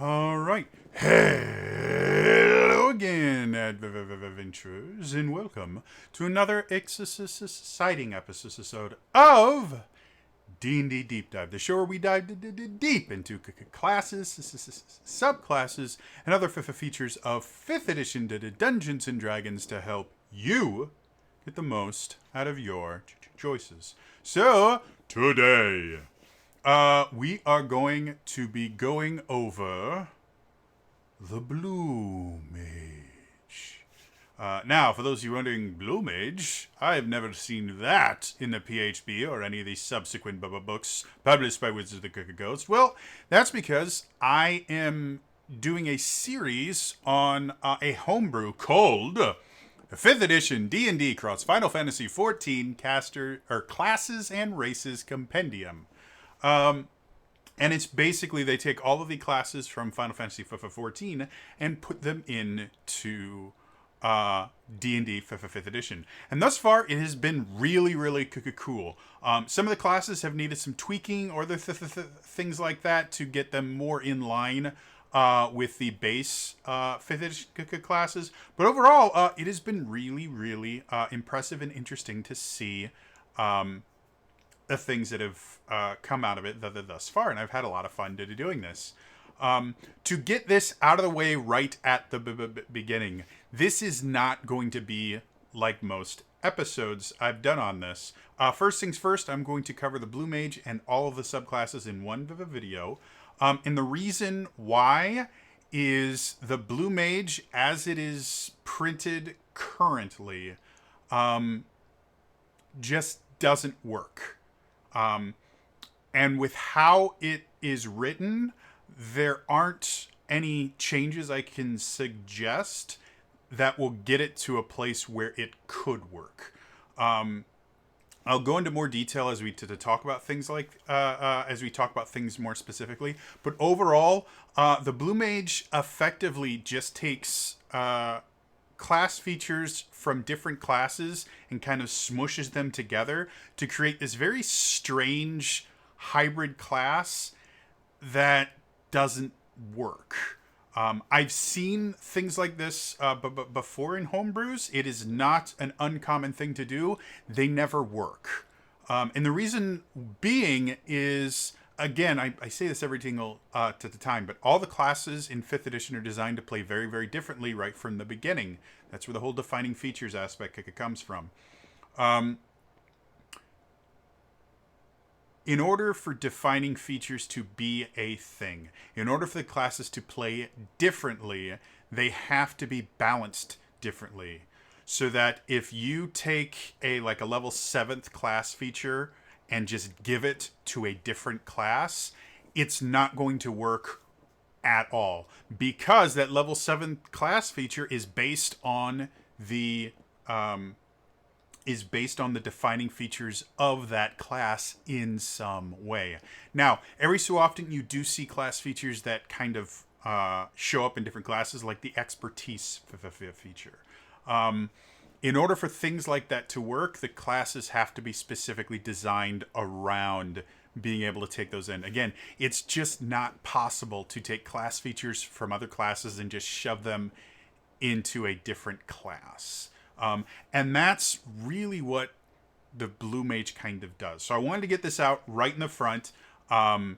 All right. Hello again, adventurers, and welcome to another exciting episode of D&D Deep Dive, the show where we dive deep into classes, subclasses, and other features of 5th edition Dungeons and Dragons to help you get the most out of your choices. So, today, we are going to be going over the Blue Mage. Now, for those of you wondering, Blue Mage, I've never seen that in the PHB or any of these subsequent books published by Wizards of the Coast. Well, that's because I am doing a series on a homebrew called the 5th edition D&D Cross Final Fantasy XIV caster or classes and races compendium. And it's basically they take all of the classes from Final Fantasy XIV and put them into D&D 5th edition. And thus far, it has been really, really cool. Some of the classes have needed some tweaking or things like that to get them more in line with the base 5th edition classes. But overall, it has been really, really impressive and interesting to see the things that have come out of it thus far, and I've had a lot of fun doing this. To get this out of the way right at the beginning, this is not going to be like most episodes I've done on this. First things first, I'm going to cover the Blue Mage and all of the subclasses in one video. And the reason why is the Blue Mage, as it is printed currently, just doesn't work. And with how it is written, there aren't any changes I can suggest that will get it to a place where it could work. I'll go into more detail as we to talk about things like as we talk about things more specifically. But overall, the Blue Mage effectively just takes class features from different classes and kind of smushes them together to create this very strange hybrid class that doesn't work. I've seen things like this before in homebrews. It is not an uncommon thing to do. They never work. And the reason being is, again, I say this every single time, but all the classes in 5th edition are designed to play very, very differently right from the beginning. That's where the whole defining features aspect comes from. In order for defining features to be a thing, in order for the classes to play differently, they have to be balanced differently. So that if you take a level 7th class feature and just give it to a different class, it's not going to work at all, because that level 7 class feature is based on the defining features of that class in some way. Now, every so often you do see class features that kind of show up in different classes, like the expertise feature. In order for things like that to work, the classes have to be specifically designed around being able to take those in. Again, it's just not possible to take class features from other classes and just shove them into a different class. And that's really what the Blue Mage kind of does. So I wanted to get this out right in the front. I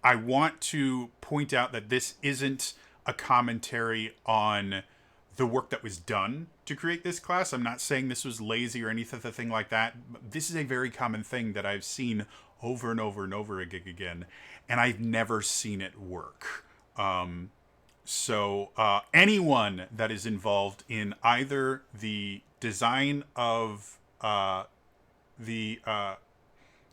want to point out that this isn't a commentary on the work that was done to create this class. I'm not saying this was lazy or anything like that. This is a very common thing that I've seen over and over and over again, and I've never seen it work. So anyone that is involved in either the design of the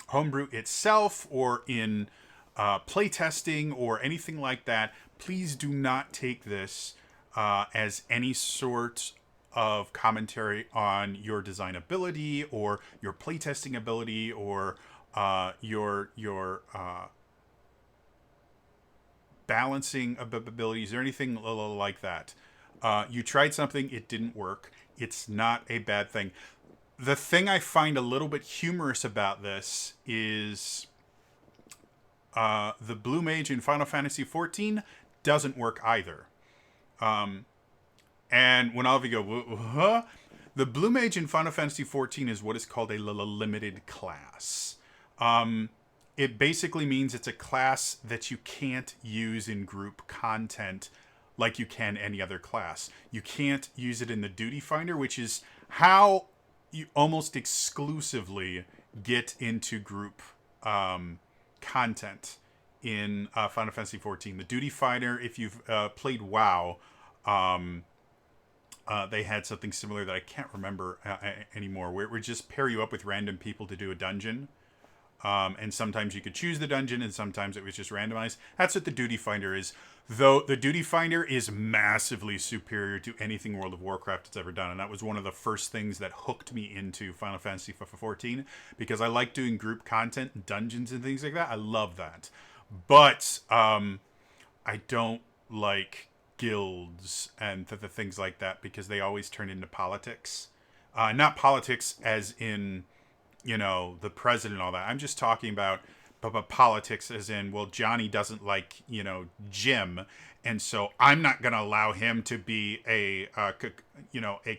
homebrew itself or in playtesting or anything like that, please do not take this as any sort of commentary on your design ability or your playtesting ability or your balancing abilities or anything like that. You tried something, it didn't work. It's not a bad thing. The thing I find a little bit humorous about this is the Blue Mage in Final Fantasy XIV doesn't work either. And when all of you go, huh? The Blue Mage in Final Fantasy XIV is what is called a limited class. It basically means it's a class that you can't use in group content like you can any other class. You can't use it in the Duty Finder, which is how you almost exclusively get into group content in Final Fantasy XIV. The Duty Finder, if you've played WoW, they had something similar that I can't remember anymore, where it would just pair you up with random people to do a dungeon. And sometimes you could choose the dungeon, and sometimes it was just randomized. That's what the Duty Finder is. Though the Duty Finder is massively superior to anything World of Warcraft has ever done. And that was one of the first things that hooked me into Final Fantasy XIV, because I like doing group content, dungeons and things like that. I love that. But I don't like guilds and the things like that, because they always turn into politics. Not politics as in, the president and all that. I'm just talking about politics as in, well, Johnny doesn't like, Jim, and so I'm not going to allow him to be a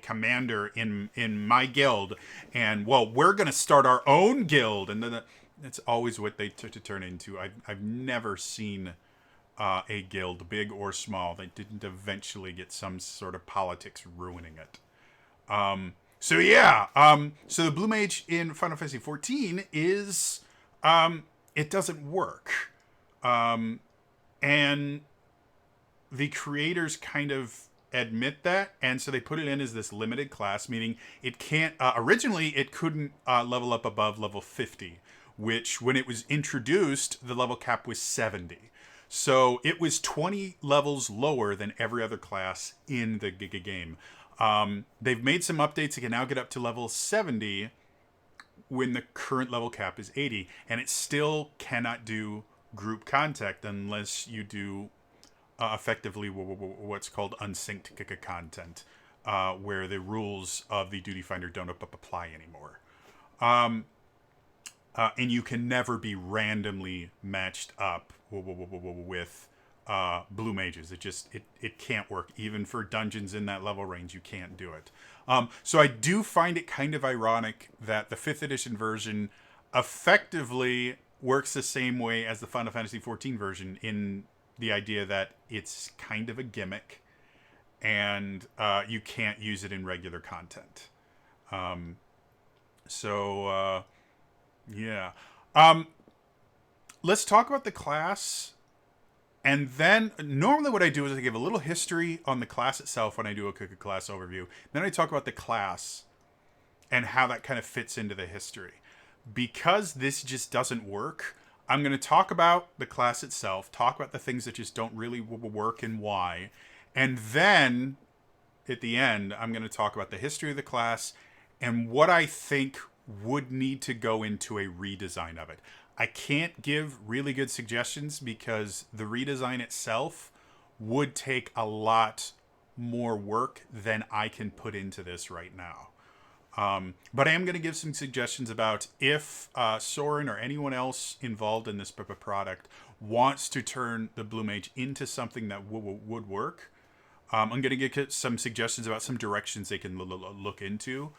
commander in my guild, and, well, we're going to start our own guild, and then that's always what they took to turn into. I've never seen a guild, big or small, that didn't eventually get some sort of politics ruining it. So the Blue Mage in Final Fantasy XIV is, it doesn't work. And the creators kind of admit that, and so they put it in as this limited class, meaning it can't, originally it couldn't level up above level 50, which when it was introduced, the level cap was 70. So it was 20 levels lower than every other class in the game. They've made some updates. It can now get up to level 70 when the current level cap is 80. And it still cannot do group contact unless you do effectively what's called unsynced content, where the rules of the Duty Finder don't apply anymore. And you can never be randomly matched up with Blue Mages. It can't work. Even for dungeons in that level range, you can't do it. So I do find it kind of ironic that the 5th edition version effectively works the same way as the Final Fantasy XIV version, in the idea that it's kind of a gimmick, and you can't use it in regular content. Let's talk about the class. And then normally what I do is I give a little history on the class itself when I do a class overview. Then I talk about the class and how that kind of fits into the history. Because this just doesn't work, I'm going to talk about the class itself, talk about the things that just don't really work and why. And then at the end, I'm going to talk about the history of the class and what I think would need to go into a redesign of it. I can't give really good suggestions because the redesign itself would take a lot more work than I can put into this right now. But I am going to give some suggestions about if Soren or anyone else involved in this product wants to turn the Blue Mage into something that would work. I'm going to give some suggestions about some directions they can look into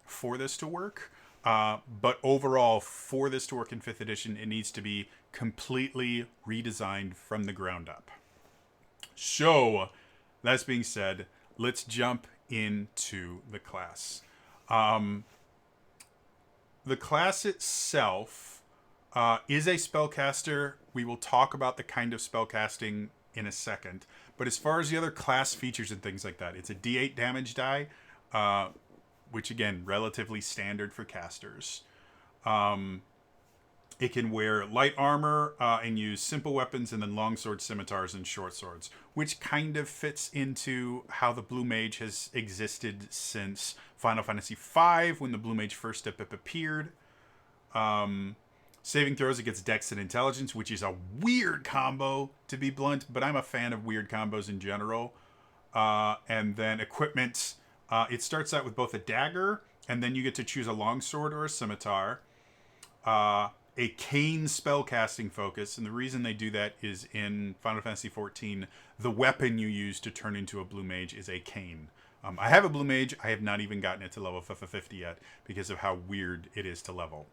for this to work. But overall, for this to work in 5th edition, it needs to be completely redesigned from the ground up. So, that's being said, let's jump into the class. The class itself is a spellcaster. We will talk about the kind of spellcasting in a second. But as far as the other class features and things like that, it's a D8 damage die, which again, relatively standard for casters. It can wear light armor and use simple weapons, and then longswords, scimitars, and short swords, which kind of fits into how the Blue Mage has existed since Final Fantasy V, when the Blue Mage first appeared. Saving throws against Dex and Intelligence, which is a weird combo, to be blunt, but I'm a fan of weird combos in general. And then equipment, it starts out with both a dagger, and then you get to choose a longsword or a scimitar. a cane spellcasting focus, and the reason they do that is in Final Fantasy XIV, the weapon you use to turn into a blue mage is a cane. I have a blue mage. I have not even gotten it to level 50 yet because of how weird it is to level.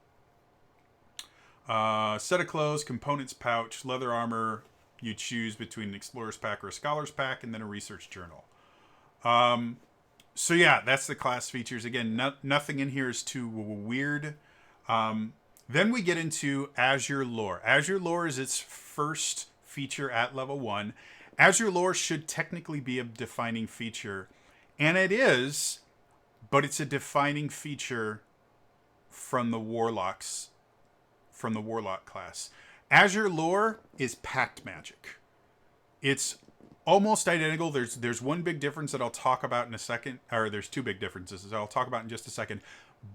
Set of clothes, components pouch, leather armor. You choose between an explorer's pack or a scholar's pack, and then a research journal. So yeah, that's the class features. Again, nothing in here is too weird. Then we get into Azure Lore. Azure Lore is its first feature at level 1. Azure Lore should technically be a defining feature, and it is, but it's a defining feature from the Warlock class. Azure Lore is pact magic. It's almost identical. There's one big difference that I'll talk about in a second, or there's two big differences that I'll talk about in just a second,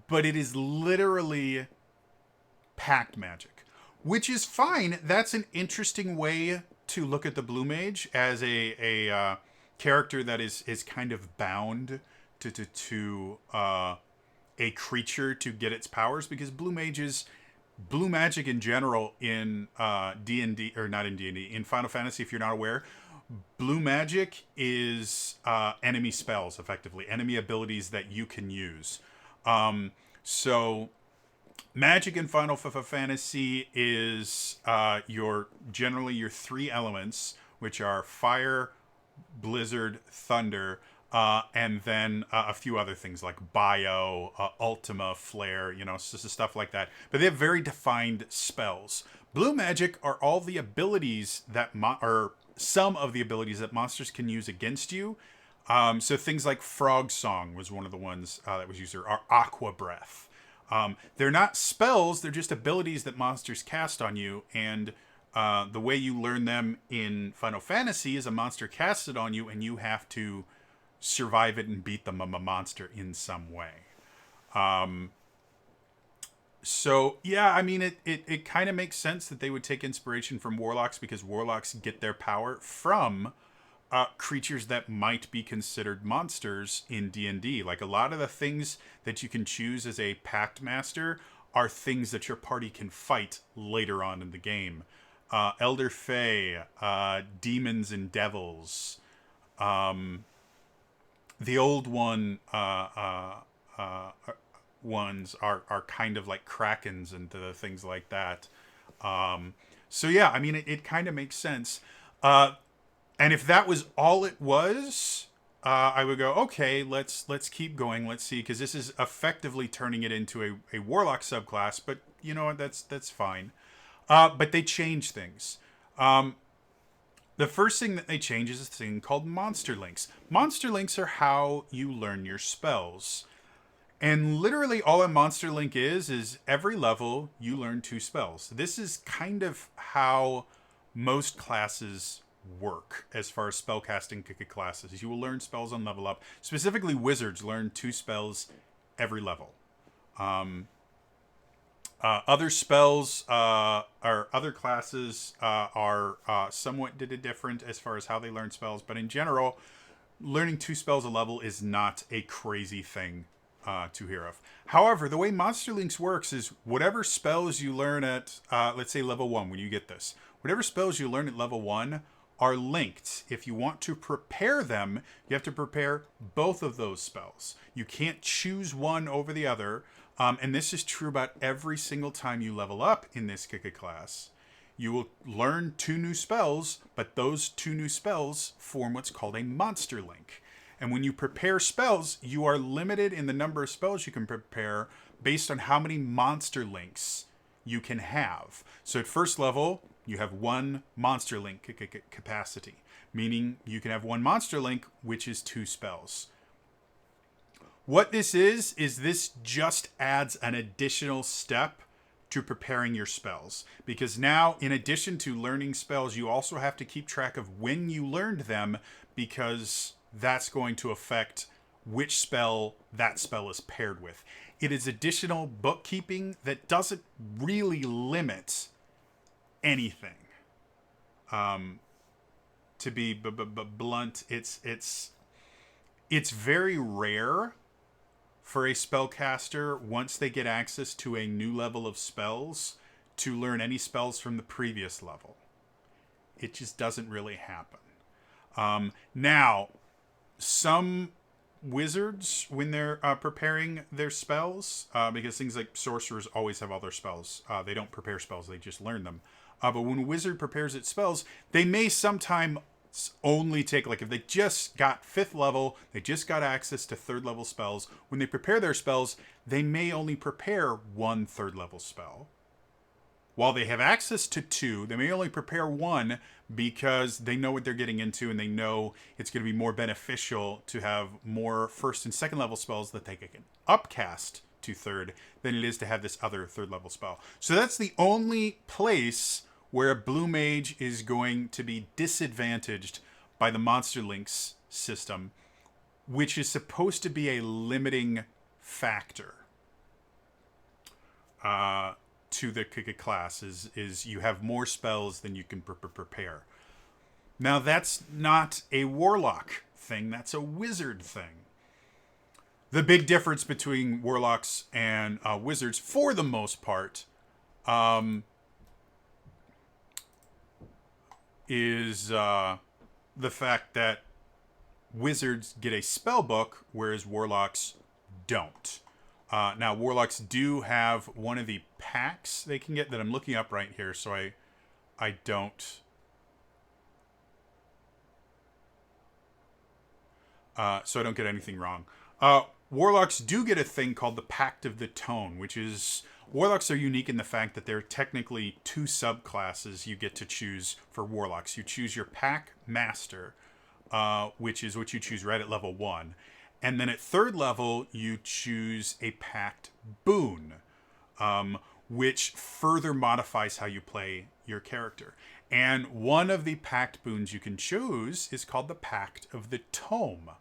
but it is literally pact magic, which is fine. That's an interesting way to look at the Blue Mage as a character that is kind of bound to a creature to get its powers, because blue magic in general in D&D, or not in D&D, in Final Fantasy, if you're not aware, blue magic is enemy spells, effectively enemy abilities that you can use. So magic in Final Fantasy is generally your three elements, which are fire, blizzard, thunder, and then a few other things like bio, ultima, flare, stuff like that. But they have very defined spells. Blue magic are all the abilities that some of the abilities that monsters can use against you. So things like Frog Song was one of the ones that was used, or Aqua Breath. They're not spells, they're just abilities that monsters cast on you, and the way you learn them in Final Fantasy is a monster casts it on you, and you have to survive it and beat the monster in some way. So yeah, I mean, it kind of makes sense that they would take inspiration from warlocks, because warlocks get their power from creatures that might be considered monsters in D&D. Like, a lot of the things that you can choose as a pact master are things that your party can fight later on in the game. Elder Fae, demons and devils. The old ones are kind of like krakens and things like that. So yeah, I mean, it kind of makes sense. And if that was all it was, I would go, okay, let's keep going. Let's see, because this is effectively turning it into a warlock subclass. But you know what? That's fine. But they change things. The first thing that they change is a thing called monster links. Monster links are how you learn your spells. And literally all a monster link is every level you learn 2 spells. This is kind of how most classes work as far as spellcasting classes. You will learn spells on level up. Specifically, wizards learn 2 spells every level. Other spells or other classes are somewhat different as far as how they learn spells, but in general, learning 2 spells a level is not a crazy thing to hear of. However, the way Monster Links works is whatever spells you learn at, let's say level 1, when you get this, whatever spells you learn at level 1 are linked. If you want to prepare them, you have to prepare both of those spells. You can't choose one over the other. And this is true about every single time you level up in this class. You will learn 2 new spells, but those 2 new spells form what's called a monster link. And when you prepare spells, you are limited in the number of spells you can prepare based on how many monster links you can have. So at first level, you have 1 monster link capacity, meaning you can have 1 monster link, which is 2 spells. What this is this just adds an additional step to preparing your spells. Because now, in addition to learning spells, you also have to keep track of when you learned them, because that's going to affect which spell that spell is paired with. It is additional bookkeeping that doesn't really limit anything. To be blunt, it's very rare for a spellcaster, once they get access to a new level of spells, to learn any spells from the previous level. It just doesn't really happen. Now, some wizards, when they're preparing their spells, because things like sorcerers always have all their spells. They don't prepare spells, they just learn them. But when a wizard prepares its spells, they may sometime only take, like if they just got 5th level, they just got access to 3rd level spells. When they prepare their spells, they may only prepare 1 3rd level spell. While they have access to 2, they may only prepare 1 because they know what they're getting into and they know it's going to be more beneficial to have more 1st and 2nd level spells that they can upcast to 3rd than it is to have this other 3rd level spell. So that's the only place where a blue mage is going to be disadvantaged by the Monster Links system, which is supposed to be a limiting factor. To the class is you have more spells than you can prepare. Now that's not a warlock thing, that's a wizard thing. The big difference between warlocks and wizards, for the most part, is the fact that wizards get a spell book, whereas warlocks don't. Now, warlocks do have one of the packs they can get that I'm looking up right here, so I don't... so I don't get anything wrong. Warlocks do get a thing called the Pact of the Tone, which is... Warlocks are unique in the fact that there are technically 2 subclasses you get to choose for warlocks. You choose your Pack Master, which is what you choose right at level 1. And then at 3rd level, you choose a Pact Boon, which further modifies how you play your character. And one of the Pact Boons you can choose is called the Pact of the Tome,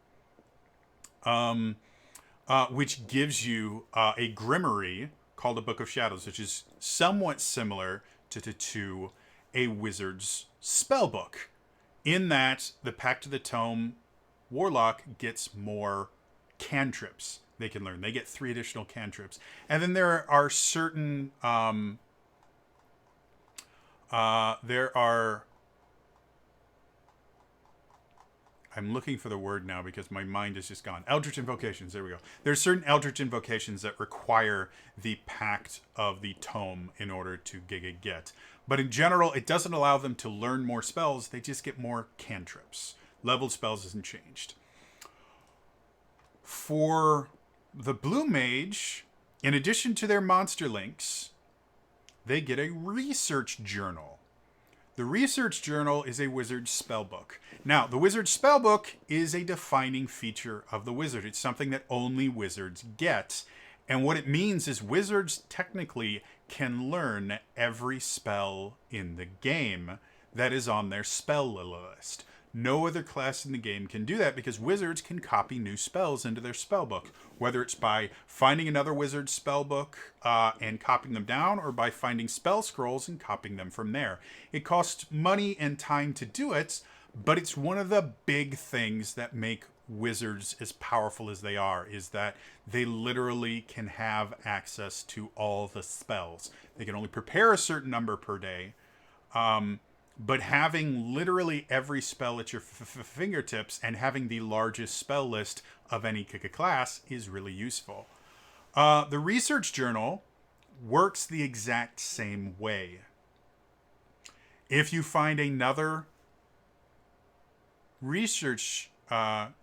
which gives you a Grimoire called a Book of Shadows, which is somewhat similar to a wizard's spellbook, in that the Pact of the Tome warlock gets more cantrips they can learn. They get 3 additional cantrips. And then there are certain I'm looking for the word now because my mind is just gone. Eldritch invocations, there we go. There's certain Eldritch invocations that require the Pact of the Tome in order to get. But in general, it doesn't allow them to learn more spells, they just get more cantrips. Leveled spells isn't changed. For the blue mage, in addition to their monster links, they get a research journal. The research journal is a wizard's spellbook. Now, the wizard's spellbook is a defining feature of the wizard. It's something that only wizards get. And what it means is wizards technically can learn every spell in the game that is on their spell list. No other class in the game can do that because wizards can copy new spells into their spellbook, whether it's by finding another wizard's spellbook and copying them down, or by finding spell scrolls and copying them from there. It costs money and time to do it, but it's one of the big things that make wizards as powerful as they are, is that they literally can have access to all the spells. They can only prepare a certain number per day, but having literally every spell at your fingertips and having the largest spell list of any class is really useful. The research journal works the exact same way. If you find another research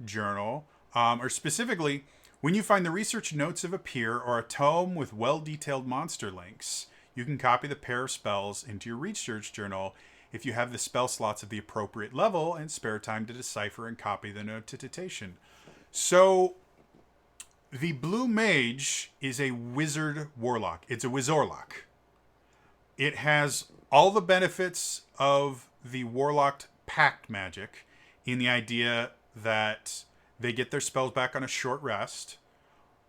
journal, or specifically, when you find the research notes of a peer or a tome with well-detailed monster links, you can copy the pair of spells into your research journal if you have the spell slots of the appropriate level and spare time to decipher and copy the notation. So, the blue mage is a wizard warlock. It's a wizorlock. It has all the benefits of the warlocked pact magic, in the idea that they get their spells back on a short rest.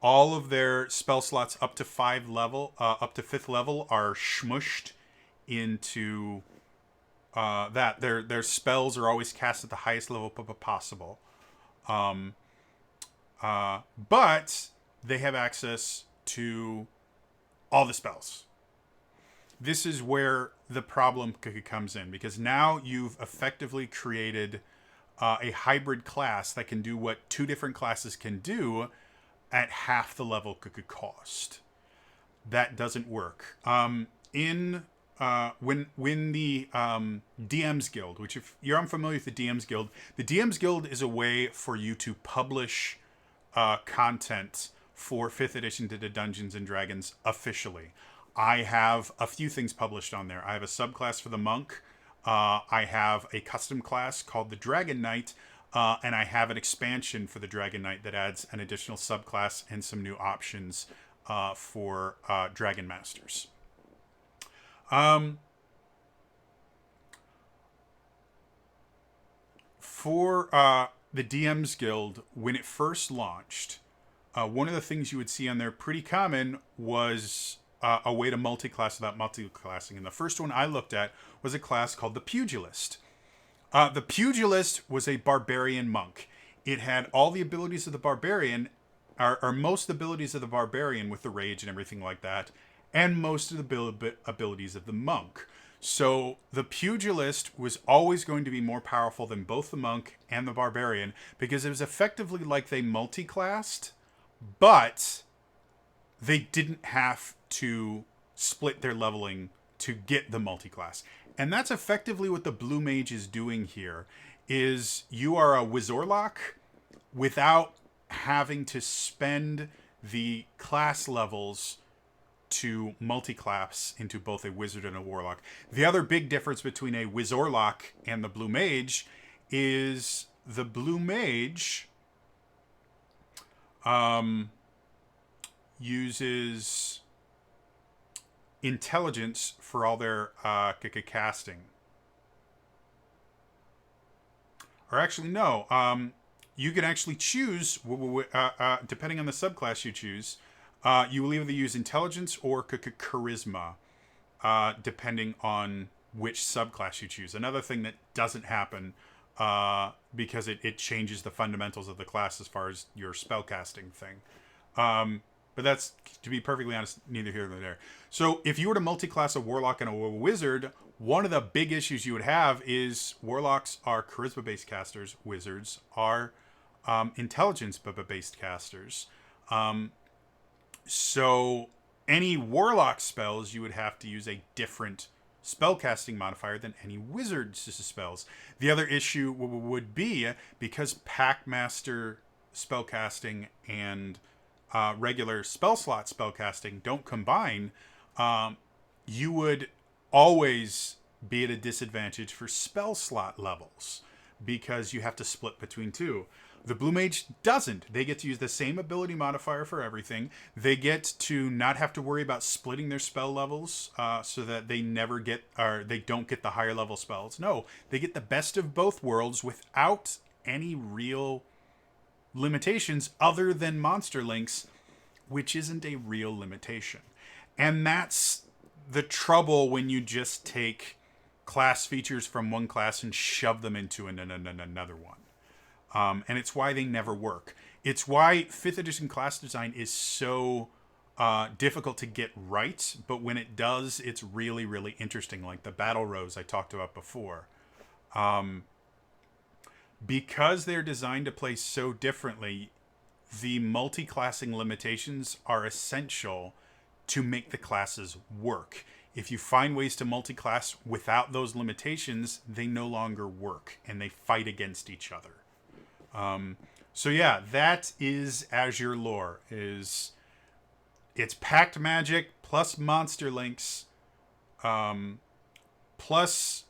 All of their spell slots up to 5th level are smushed into that. Their spells are always cast at the highest level possible. But they have access to all the spells. this is where the problem comes in, because now you've effectively created a hybrid class that can do what two different classes can do at half the level cost. That doesn't work. In when the DM's Guild, which if you're unfamiliar with the DM's Guild is a way for you to publish content for 5th edition to the Dungeons and Dragons officially. I have a few things published on there. I have a subclass for the monk. I have a custom class called the Dragon Knight, and I have an expansion for the Dragon Knight that adds an additional subclass and some new options for Dragon Masters. For the DM's Guild, when it first launched, one of the things you would see on there pretty common was a way to multi-class without multi-classing. And the first one I looked at was a class called the Pugilist. The Pugilist was a barbarian monk. It had all the abilities of the barbarian, or most abilities of the barbarian with the rage and everything like that, and most of the abilities of the monk. So the Pugilist was always going to be more powerful than both the monk and the barbarian, because it was effectively like they multi-classed, but they didn't have to split their leveling to get the multi-class. And that's effectively what the Blue Mage is doing here, is you are a Wizorlock without having to spend the class levels to multi-class into both a wizard and a warlock. The other big difference between a Wizorlock and the Blue Mage is the Blue Mage uses intelligence for all their casting. Or actually, no. You can actually choose, depending on the subclass you choose, you will either use intelligence or charisma, depending on which subclass you choose. Another thing that doesn't happen because it changes the fundamentals of the class as far as your spellcasting thing. But that's, to be perfectly honest, neither here nor there. So if you were to multi-class a warlock and a wizard, one of the big issues you would have is warlocks are charisma-based casters, wizards are intelligence-based casters. So any warlock spells, you would have to use a different spellcasting modifier than any wizard's spells. The other issue would be, because Packmaster spellcasting and regular spell slot spellcasting don't combine, you would always be at a disadvantage for spell slot levels because you have to split between two. The Blue Mage doesn't. They get to use the same ability modifier for everything. They get to not have to worry about splitting their spell levels so that they never get, or they don't get the higher level spells. No, they get the best of both worlds without any real limitations other than monster links, which isn't a real limitation. And that's the trouble when you just take class features from one class and shove them into another one. And it's why they never work. It's why 5th edition class design is so difficult to get right, but when it does, it's really, really interesting, like the Battle Rose I talked about before. Because they're designed to play so differently, the multi-classing limitations are essential to make the classes work. If you find ways to multi-class without those limitations, they no longer work, and they fight against each other. So yeah, that is Azure Lore. It's Pact Magic plus Monster Links, plus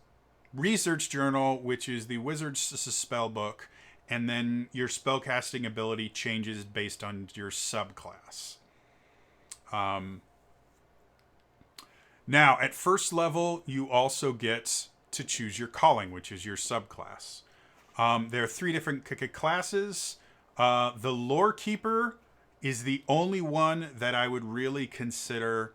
Research Journal, which is the Wizard's spell book, and then your spellcasting ability changes based on your subclass. Now, at first level, you also get to choose your calling, which is your subclass. There are 3 different classes. The Lore Keeper is the only one that I would really consider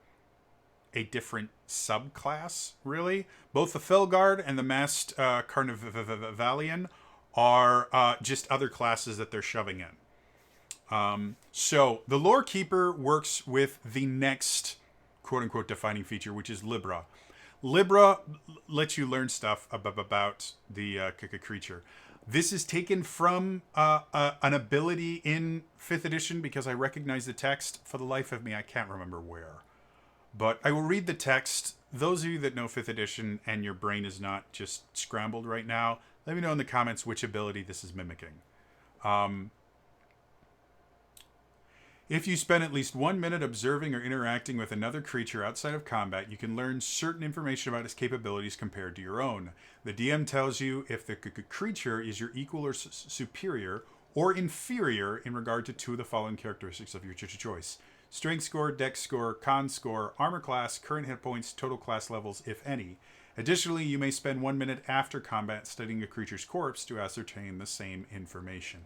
a different subclass, really. Both the Felguard and the Masked Carnivalian are just other classes that they're shoving in. So the Lore Keeper works with the next quote-unquote defining feature, which is Libra. Libra lets you learn stuff about the creature. This is taken from an ability in 5th edition because I recognize the text. For the life of me, I can't remember where. But I will read the text. Those of you that know 5th edition and your brain is not just scrambled right now, let me know in the comments which ability this is mimicking. If you spend at least 1 minute observing or interacting with another creature outside of combat, you can learn certain information about its capabilities compared to your own. The DM tells you if the creature is your equal or superior or inferior in regard to 2 of the following characteristics of your choice. Strength score, dex score, con score, armor class, current hit points, total class levels, if any. Additionally, you may spend 1 minute after combat studying a creature's corpse to ascertain the same information.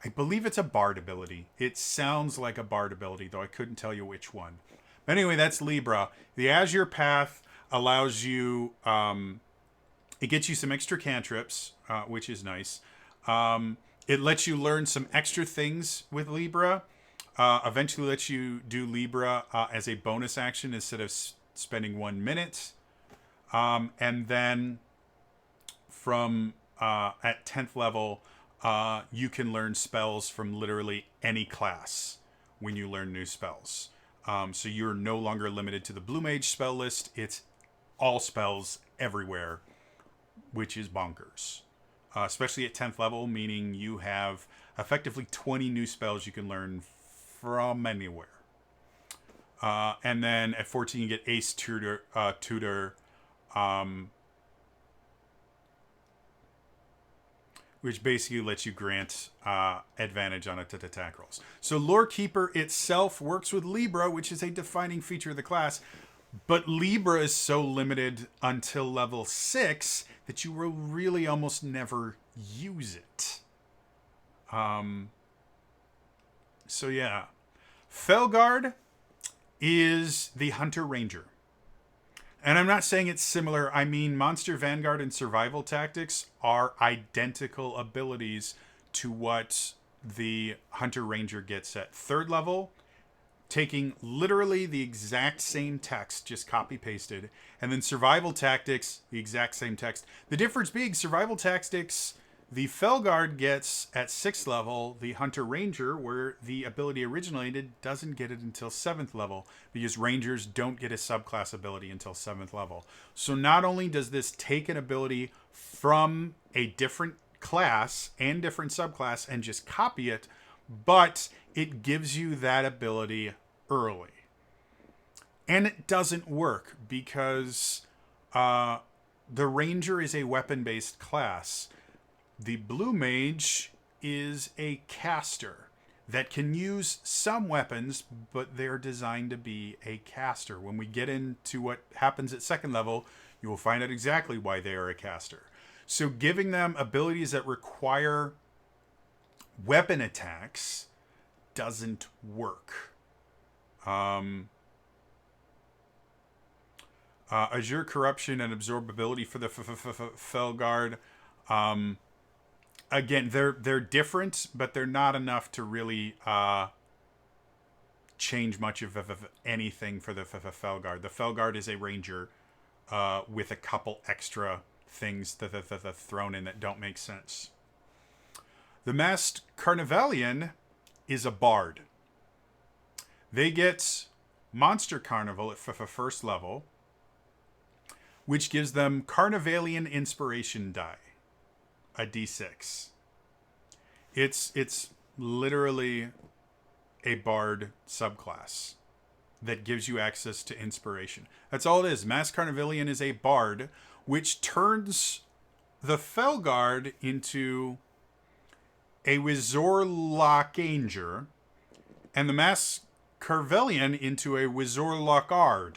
I believe it's a bard ability. It sounds like a bard ability, though I couldn't tell you which one. But anyway, that's Libra. The Azure path allows you... it gets you some extra cantrips, which is nice. It lets you learn some extra things with Libra. Eventually lets you do Libra as a bonus action instead of spending 1 minute. And then from at 10th level... you can learn spells from literally any class when you learn new spells. So you're no longer limited to the Blue Mage spell list. It's all spells everywhere, which is bonkers. Especially at 10th level, meaning you have effectively 20 new spells you can learn from anywhere. And then at 14, you get Ace Tutor, which basically lets you grant advantage on attack rolls. So Lore Keeper itself works with Libra, which is a defining feature of the class, but Libra is so limited until level 6 that you will really almost never use it. So yeah. Felguard is the Hunter Ranger. And I'm not saying it's similar. I mean, Monster Vanguard and Survival Tactics are identical abilities to what the Hunter Ranger gets at 3rd level, taking literally the exact same text, just copy-pasted, and then Survival Tactics, the exact same text. The difference being Survival Tactics, the Felguard gets at 6th level, the Hunter Ranger, where the ability originated, doesn't get it until 7th level, because Rangers don't get a subclass ability until 7th level. So not only does this take an ability from a different class and different subclass and just copy it, but it gives you that ability early. And it doesn't work, because the Ranger is a weapon-based class. The Blue Mage is a caster that can use some weapons, but they're designed to be a caster. When we get into what happens at 2nd level, you will find out exactly why they are a caster. So giving them abilities that require weapon attacks doesn't work. Azure Corruption and Absorbability for the Felguard. Again, they're different, but they're not enough to really change much of anything for the Felguard. The Felguard is a ranger with a couple extra things that thrown in that don't make sense. The Masked Carnivalian is a bard. They get Monster Carnival at 1st level, which gives them Carnivalian Inspiration die. A D6. It's literally a bard subclass that gives you access to inspiration. That's all it is. Masked Carnivalian is a bard, which turns the Felguard into a Wizorlockanger, and the Masked Carnivalian into a Wizorlockard.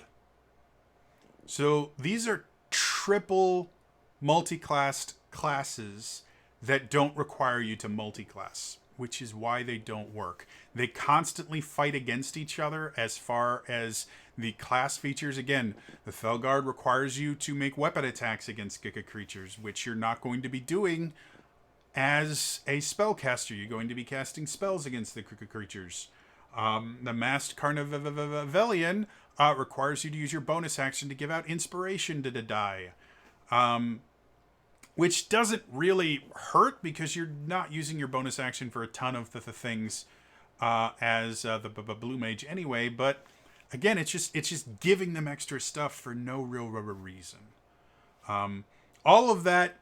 So these are triple multi-classed classes that don't require you to multi-class, which is why they don't work. They constantly fight against each other as far as the class features. Again, the Felguard requires you to make weapon attacks against creatures, which you're not going to be doing as a spellcaster. You're going to be casting spells against the creatures. The Masked Carnivalian requires you to use your bonus action to give out inspiration to the die. Which doesn't really hurt because you're not using your bonus action for a ton of the things as the Blue Mage anyway. But again, it's just giving them extra stuff for no real reason. All of that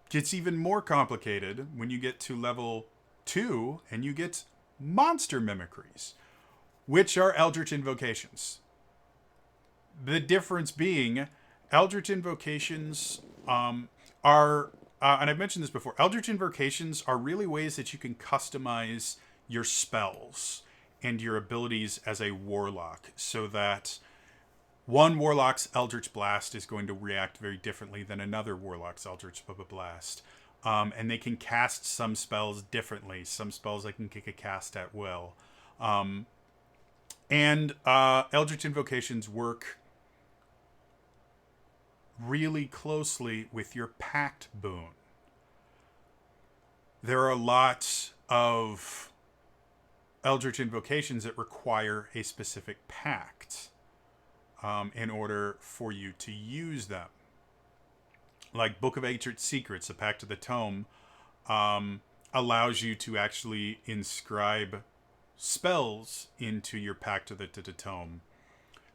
gets even more complicated when you get to level 2 and you get monster mimicries, which are Eldritch Invocations. The difference being, Eldritch Invocations are, and I've mentioned this before, Eldritch Invocations are really ways that you can customize your spells and your abilities as a warlock, so that one warlock's Eldritch Blast is going to react very differently than another warlock's Eldritch Blast. And they can cast some spells differently. Some spells they can cast at will. And Eldritch Invocations work really closely with your Pact boon. There are lots of Eldritch Invocations that require a specific pact in order for you to use them. Like Book of Ancient Secrets, the Pact of the Tome, allows you to actually inscribe spells into your Pact of the Tome.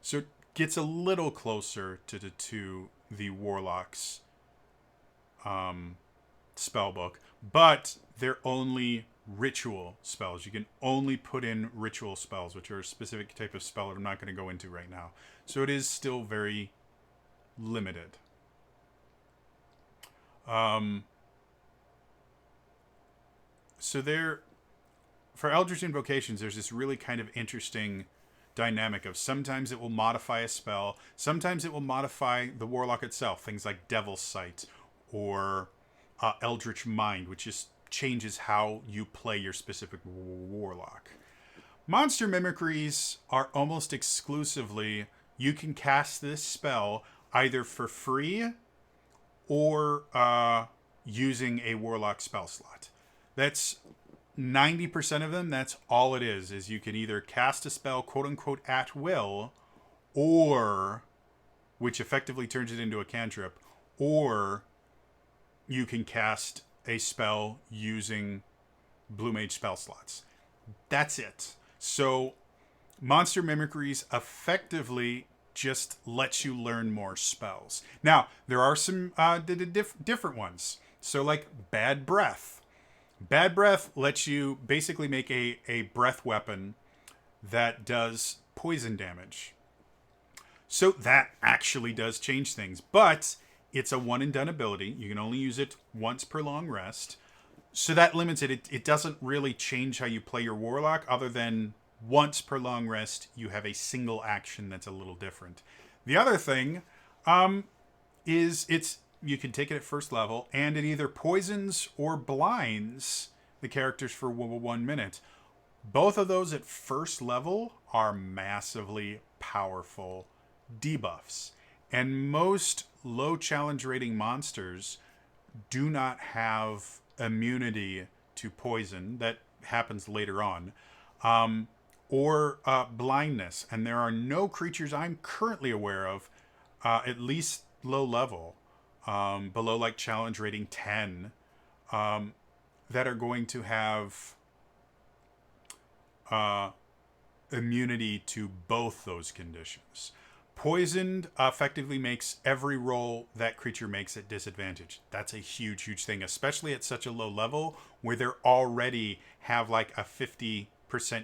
So it gets a little closer to the Warlock's spell book, but they're only ritual spells. You can only put in ritual spells, which are a specific type of spell that I'm not going to go into right now. So it is still very limited. So there, for Eldritch Invocations, there's this really kind of interesting dynamic of sometimes it will modify a spell, sometimes it will modify the Warlock itself, things like Devil's Sight or Eldritch Mind, which just changes how you play your specific Warlock. Monster Mimicries are almost exclusively, you can cast this spell either for free or using a Warlock spell slot. That's 90% of them, that's all it is you can either cast a spell, quote-unquote, at will, or, which effectively turns it into a cantrip, or you can cast a spell using Blue Mage spell slots. That's it. So, Monster Mimicries effectively just lets you learn more spells. Now, there are some different ones. So, like Bad Breath. Bad Breath lets you basically make a breath weapon that does poison damage. So that actually does change things. But it's a one and done ability. You can only use it once per long rest. So that limits it. It doesn't really change how you play your Warlock, other than once per long rest, you have a single action that's a little different. The other thing is you can take it at first level, and it either poisons or blinds the characters for 1 minute. Both of those at first level are massively powerful debuffs. And most low challenge rating monsters do not have immunity to poison. That happens later on. Or blindness. And there are no creatures I'm currently aware of, at least low level, below like challenge rating 10, that are going to have immunity to both those conditions. Poisoned effectively makes every roll that creature makes at disadvantage. That's a huge, huge thing, especially at such a low level where they already have like a 50%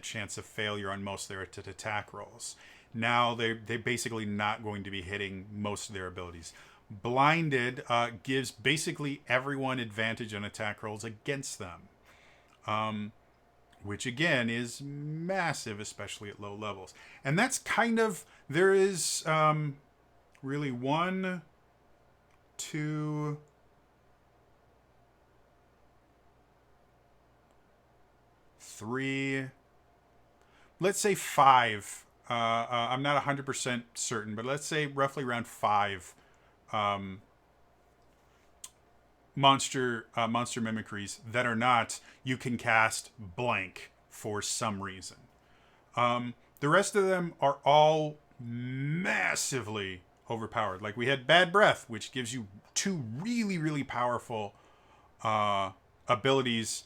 chance of failure on most of their attack rolls. Now they're basically not going to be hitting most of their abilities. Blinded gives basically everyone advantage on attack rolls against them. Which again is massive, especially at low levels. And that's kind of, there is really 1, 2, 3, let's say 5. I'm not 100% certain, but let's say roughly around 5 monster mimicries that are not, you can cast blank for some reason. The rest of them are all massively overpowered. Like we had Bad Breath, which gives you two really, really powerful abilities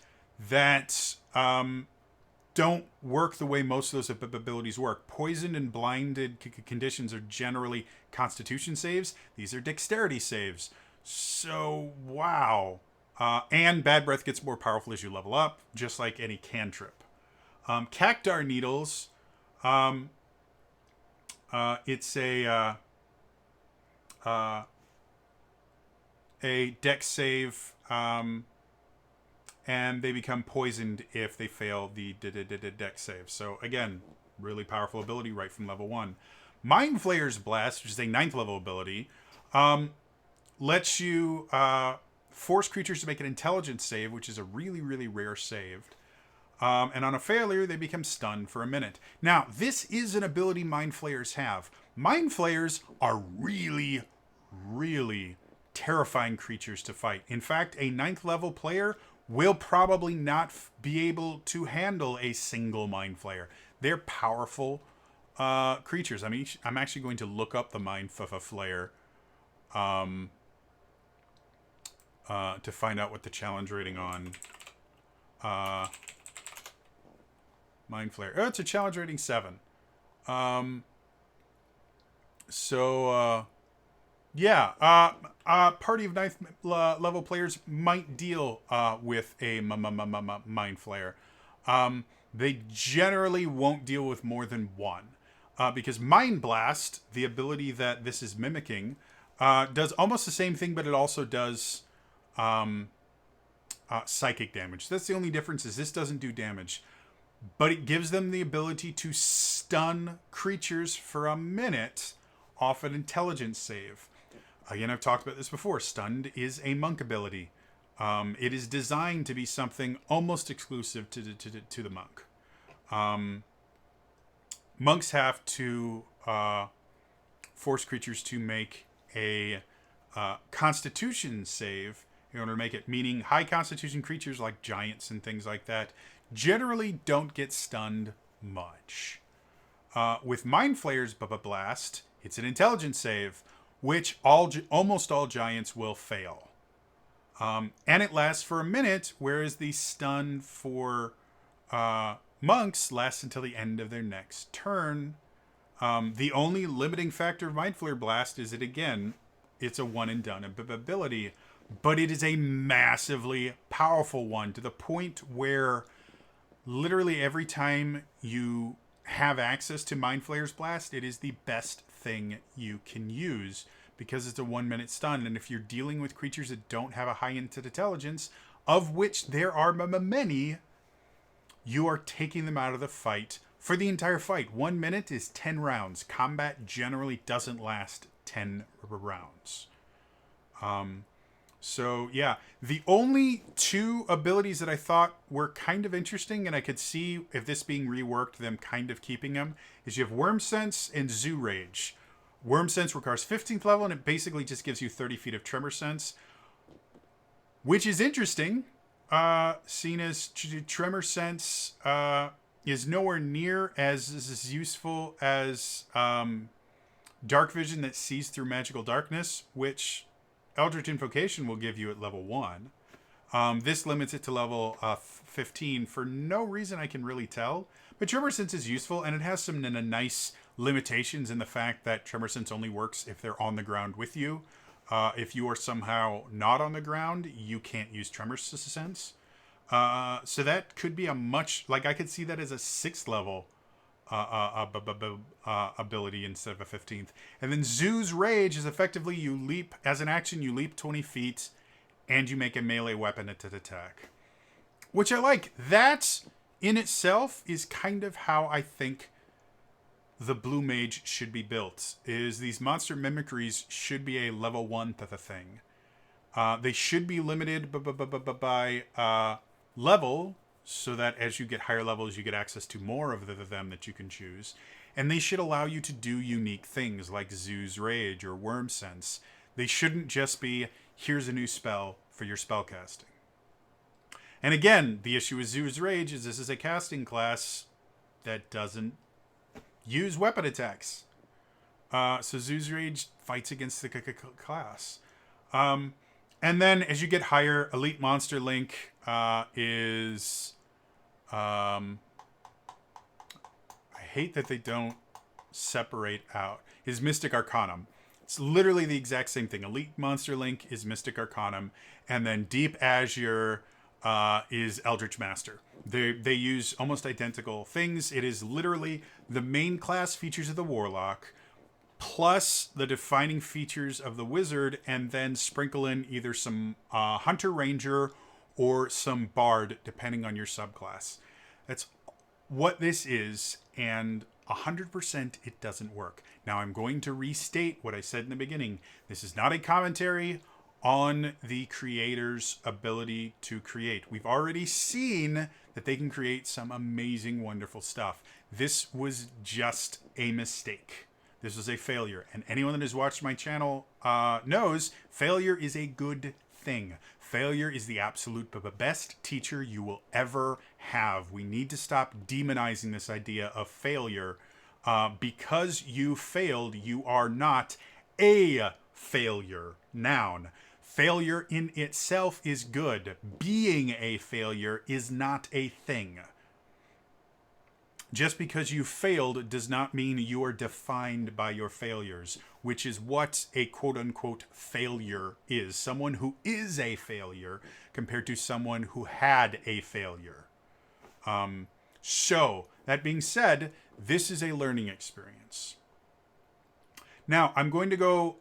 that don't work the way most of those abilities work. Poisoned and blinded conditions are generally Constitution saves. These are Dexterity saves. So, wow. And Bad Breath gets more powerful as you level up, just like any cantrip. Cactar Needles, it's a dex save, and they become poisoned if they fail the dex save. So again, really powerful ability right from level 1. Mind Flayer's Blast, which is a 9th level ability, lets you force creatures to make an intelligence save, which is a really, really rare save. And on a failure, they become stunned for a minute. Now, this is an ability Mind Flayers have. Mind Flayers are really, really terrifying creatures to fight. In fact, a 9th level player will probably not be able to handle a single Mind Flayer. They're powerful creatures. I mean, I'm actually going to look up the Mind Flayer to find out what the challenge rating on Mind Flayer. Oh, it's a challenge rating 7. Yeah, party of 9th level players might deal with a Mind Flayer. They generally won't deal with more than one. Because Mind Blast, the ability that this is mimicking, does almost the same thing, but it also does psychic damage. That's the only difference, is this doesn't do damage. But it gives them the ability to stun creatures for a minute off an intelligence save. Again, I've talked about this before. Stunned is a monk ability. It is designed to be something almost exclusive to the monk. Monks have to force creatures to make a Constitution save in order to make it, meaning high Constitution creatures like giants and things like that generally don't get stunned much. With Mind Flayer's Blast, it's an intelligence save, which almost all giants will fail. And it lasts for a minute, whereas the stun for monks lasts until the end of their next turn. The only limiting factor of Mind Flayer Blast is that, again, it's a one and done ability, but it is a massively powerful one, to the point where literally every time you have access to Mind Flayer's Blast, it is the best thing you can use, because it's a 1 minute stun. And if you're dealing with creatures that don't have a high intelligence, of which there are many, you are taking them out of the fight for the entire fight. 1 minute is 10 rounds. Combat generally doesn't last 10 rounds. So yeah, the only two abilities that I thought were kind of interesting, and I could see if this being reworked, them kind of keeping them, is you have Worm Sense and Zoo Rage. Worm Sense requires 15th level, and it basically just gives you 30 feet of Tremor Sense, which is interesting, seen as Tremor Sense is nowhere near as useful as Dark Vision that sees through magical darkness, which Eldritch Invocation will give you at level 1. This limits it to level 15 for no reason I can really tell. But Tremor Sense is useful, and it has some nice limitations in the fact that Tremor Sense only works if they're on the ground with you. If you are somehow not on the ground, you can't use Tremor Sense. So that could be a much... Like, I could see that as a 6th level ability instead of a 15th. And then Zoo's Rage is effectively you leap, as an action, you leap 20 feet and you make a melee weapon attack. Which I like. That in itself is kind of how I think the Blue Mage should be built. Is these monster mimicries should be a level 1 thing. They should be limited by level, so that as you get higher levels, you get access to more of them that you can choose. And they should allow you to do unique things like Zoo's Rage or Worm Sense. They shouldn't just be, here's a new spell for your spellcasting. And again, the issue with Zoo's Rage is this is a casting class that doesn't use weapon attacks. So Zoo's Rage fights against the class. And then as you get higher, Elite Monster Link is... I hate that they don't separate out. Is Mystic Arcanum. It's literally the exact same thing. Elite Monster Link is Mystic Arcanum. And then Deep Azure is Eldritch Master. They use almost identical things. It is literally the main class features of the Warlock, plus the defining features of the Wizard, and then sprinkle in either some Hunter Ranger or some Bard, depending on your subclass. That's what this is, and 100% it doesn't work. Now I'm going to restate what I said in the beginning. This is not a commentary on the creator's ability to create. We've already seen that they can create some amazing, wonderful stuff. This was just a mistake. This was a failure. And anyone that has watched my channel knows failure is a good thing. Failure is the absolute best teacher you will ever have. We need to stop demonizing this idea of failure. Because you failed, you are not a failure. Noun. Failure in itself is good. Being a failure is not a thing. Just because you failed does not mean you are defined by your failures, which is what a quote-unquote failure is. Someone who is a failure compared to someone who had a failure. So, that being said, this is a learning experience. Now, I'm going to go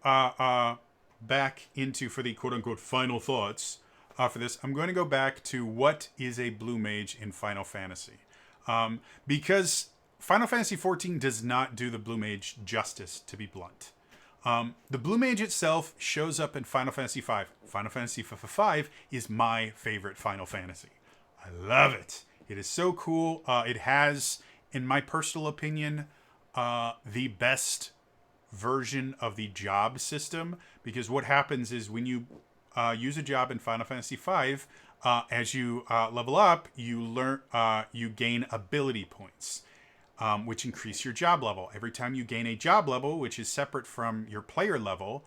back into, for the quote-unquote final thoughts for this, I'm going to go back to what is a blue mage in Final Fantasy. Because Final Fantasy XIV does not do the Blue Mage justice, to be blunt. The Blue Mage itself shows up in Final Fantasy V. Final Fantasy V is my favorite Final Fantasy. I love it. It is so cool. It has, in my personal opinion, the best version of the job system. Because what happens is when you use a job in Final Fantasy V, as you level up, you gain ability points, which increase your job level. Every time you gain a job level, which is separate from your player level,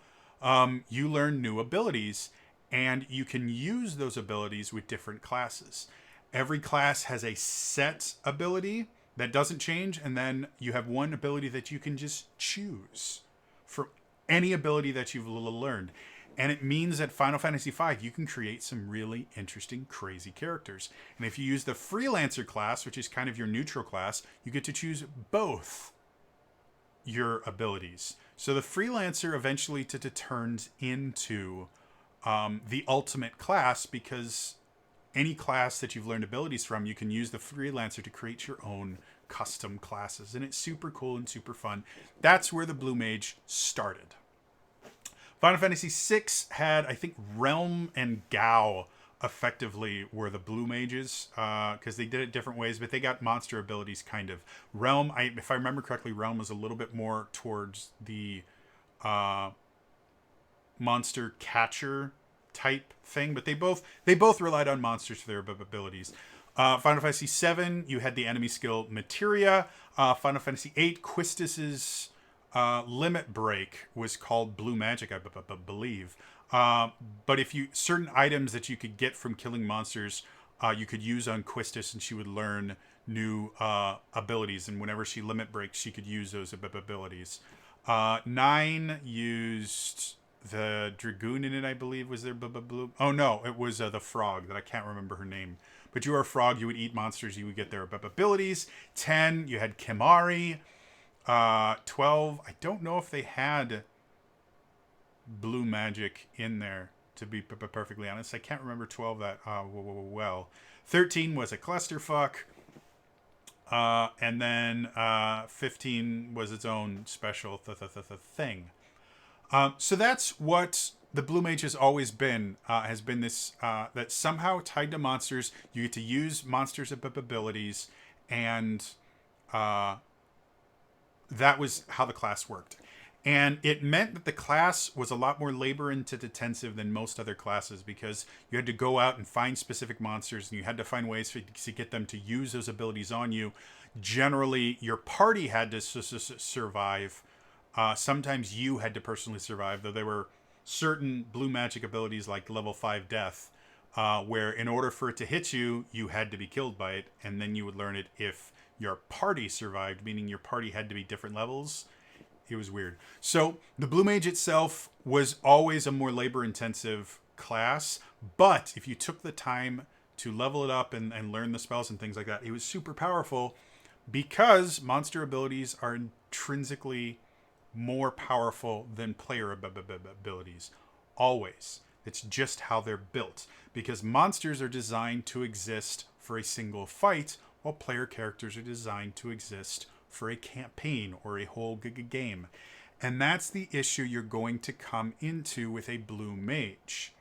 you learn new abilities, and you can use those abilities with different classes. Every class has a set ability that doesn't change, and then you have one ability that you can just choose for any ability that you've learned. And it means that Final Fantasy V, you can create some really interesting, crazy characters. And if you use the Freelancer class, which is kind of your neutral class, you get to choose both your abilities. So the Freelancer eventually turns into the ultimate class, because any class that you've learned abilities from, you can use the Freelancer to create your own custom classes. And it's super cool and super fun. That's where the Blue Mage started. Final Fantasy VI had, I think, Realm and Gao effectively were the Blue Mages, because they did it different ways, but they got monster abilities, kind of. Realm, if I remember correctly, Realm was a little bit more towards the monster catcher type thing, but they both relied on monsters for their abilities. Final Fantasy VII, you had the enemy skill Materia. Final Fantasy VIII, Quistis's limit break was called Blue Magic, I believe. But if you certain items that you could get from killing monsters, you could use on Quistis, and she would learn new abilities. And whenever she limit breaks, she could use those abilities. 9 used the Dragoon in it, I believe, was their blue. Oh no, it was the frog that I can't remember her name. But you were a frog, you would eat monsters, you would get their abilities. 10, you had Kimari. 12, I don't know if they had blue magic in there, to be perfectly honest. I can't remember 12 that well. 13 was a clusterfuck. And then 15 was its own special thing. So that's what the Blue Mage has always been. Has been this that somehow tied to monsters. You get to use monsters' abilities, and that was how the class worked. And it meant that the class was a lot more labor-intensive than most other classes, because you had to go out and find specific monsters, and you had to find ways to get them to use those abilities on you. Generally, your party had to survive Sometimes you had to personally survive, though there were certain blue magic abilities like level 5 death, where in order for it to hit you, you had to be killed by it, and then you would learn it if your party survived, meaning your party had to be different levels. It was weird. So the blue mage itself was always a more labor intensive class, but if you took the time to level it up and learn the spells and things like that, it was super powerful because monster abilities are intrinsically more powerful than player abilities. Always. It's just how they're built. Because monsters are designed to exist for a single fight, while player characters are designed to exist for a campaign or a whole game. And that's the issue you're going to come into with a blue mage.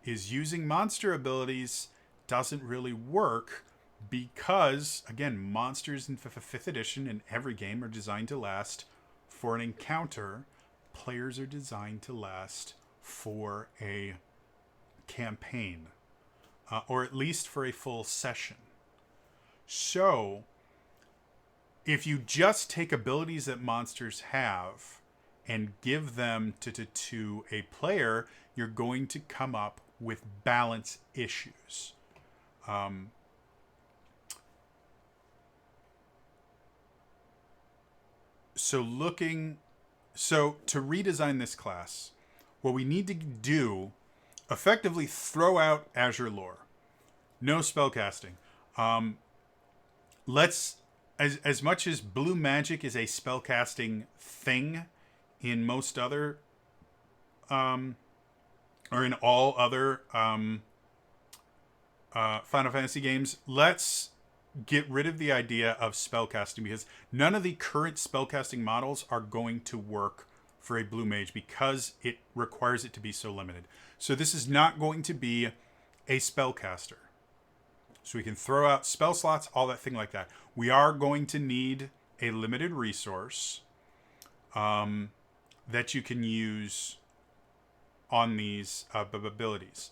Is using monster abilities doesn't really work because, again, monsters in 5th edition in every game are designed to last for an encounter. Players are designed to last for a campaign, or at least for a full session. So, if you just take abilities that monsters have and give them to a player, you're going to come up with balance issues. So to redesign this class, what we need to do, effectively throw out Azure Lore. No spellcasting. As much as blue magic is a spellcasting thing in most other, or in all other Final Fantasy games, let's get rid of the idea of spellcasting, because none of the current spellcasting models are going to work for a blue mage because it requires it to be so limited. So this is not going to be a spellcaster. So we can throw out spell slots, all that thing like that. We are going to need a limited resource that you can use on these abilities.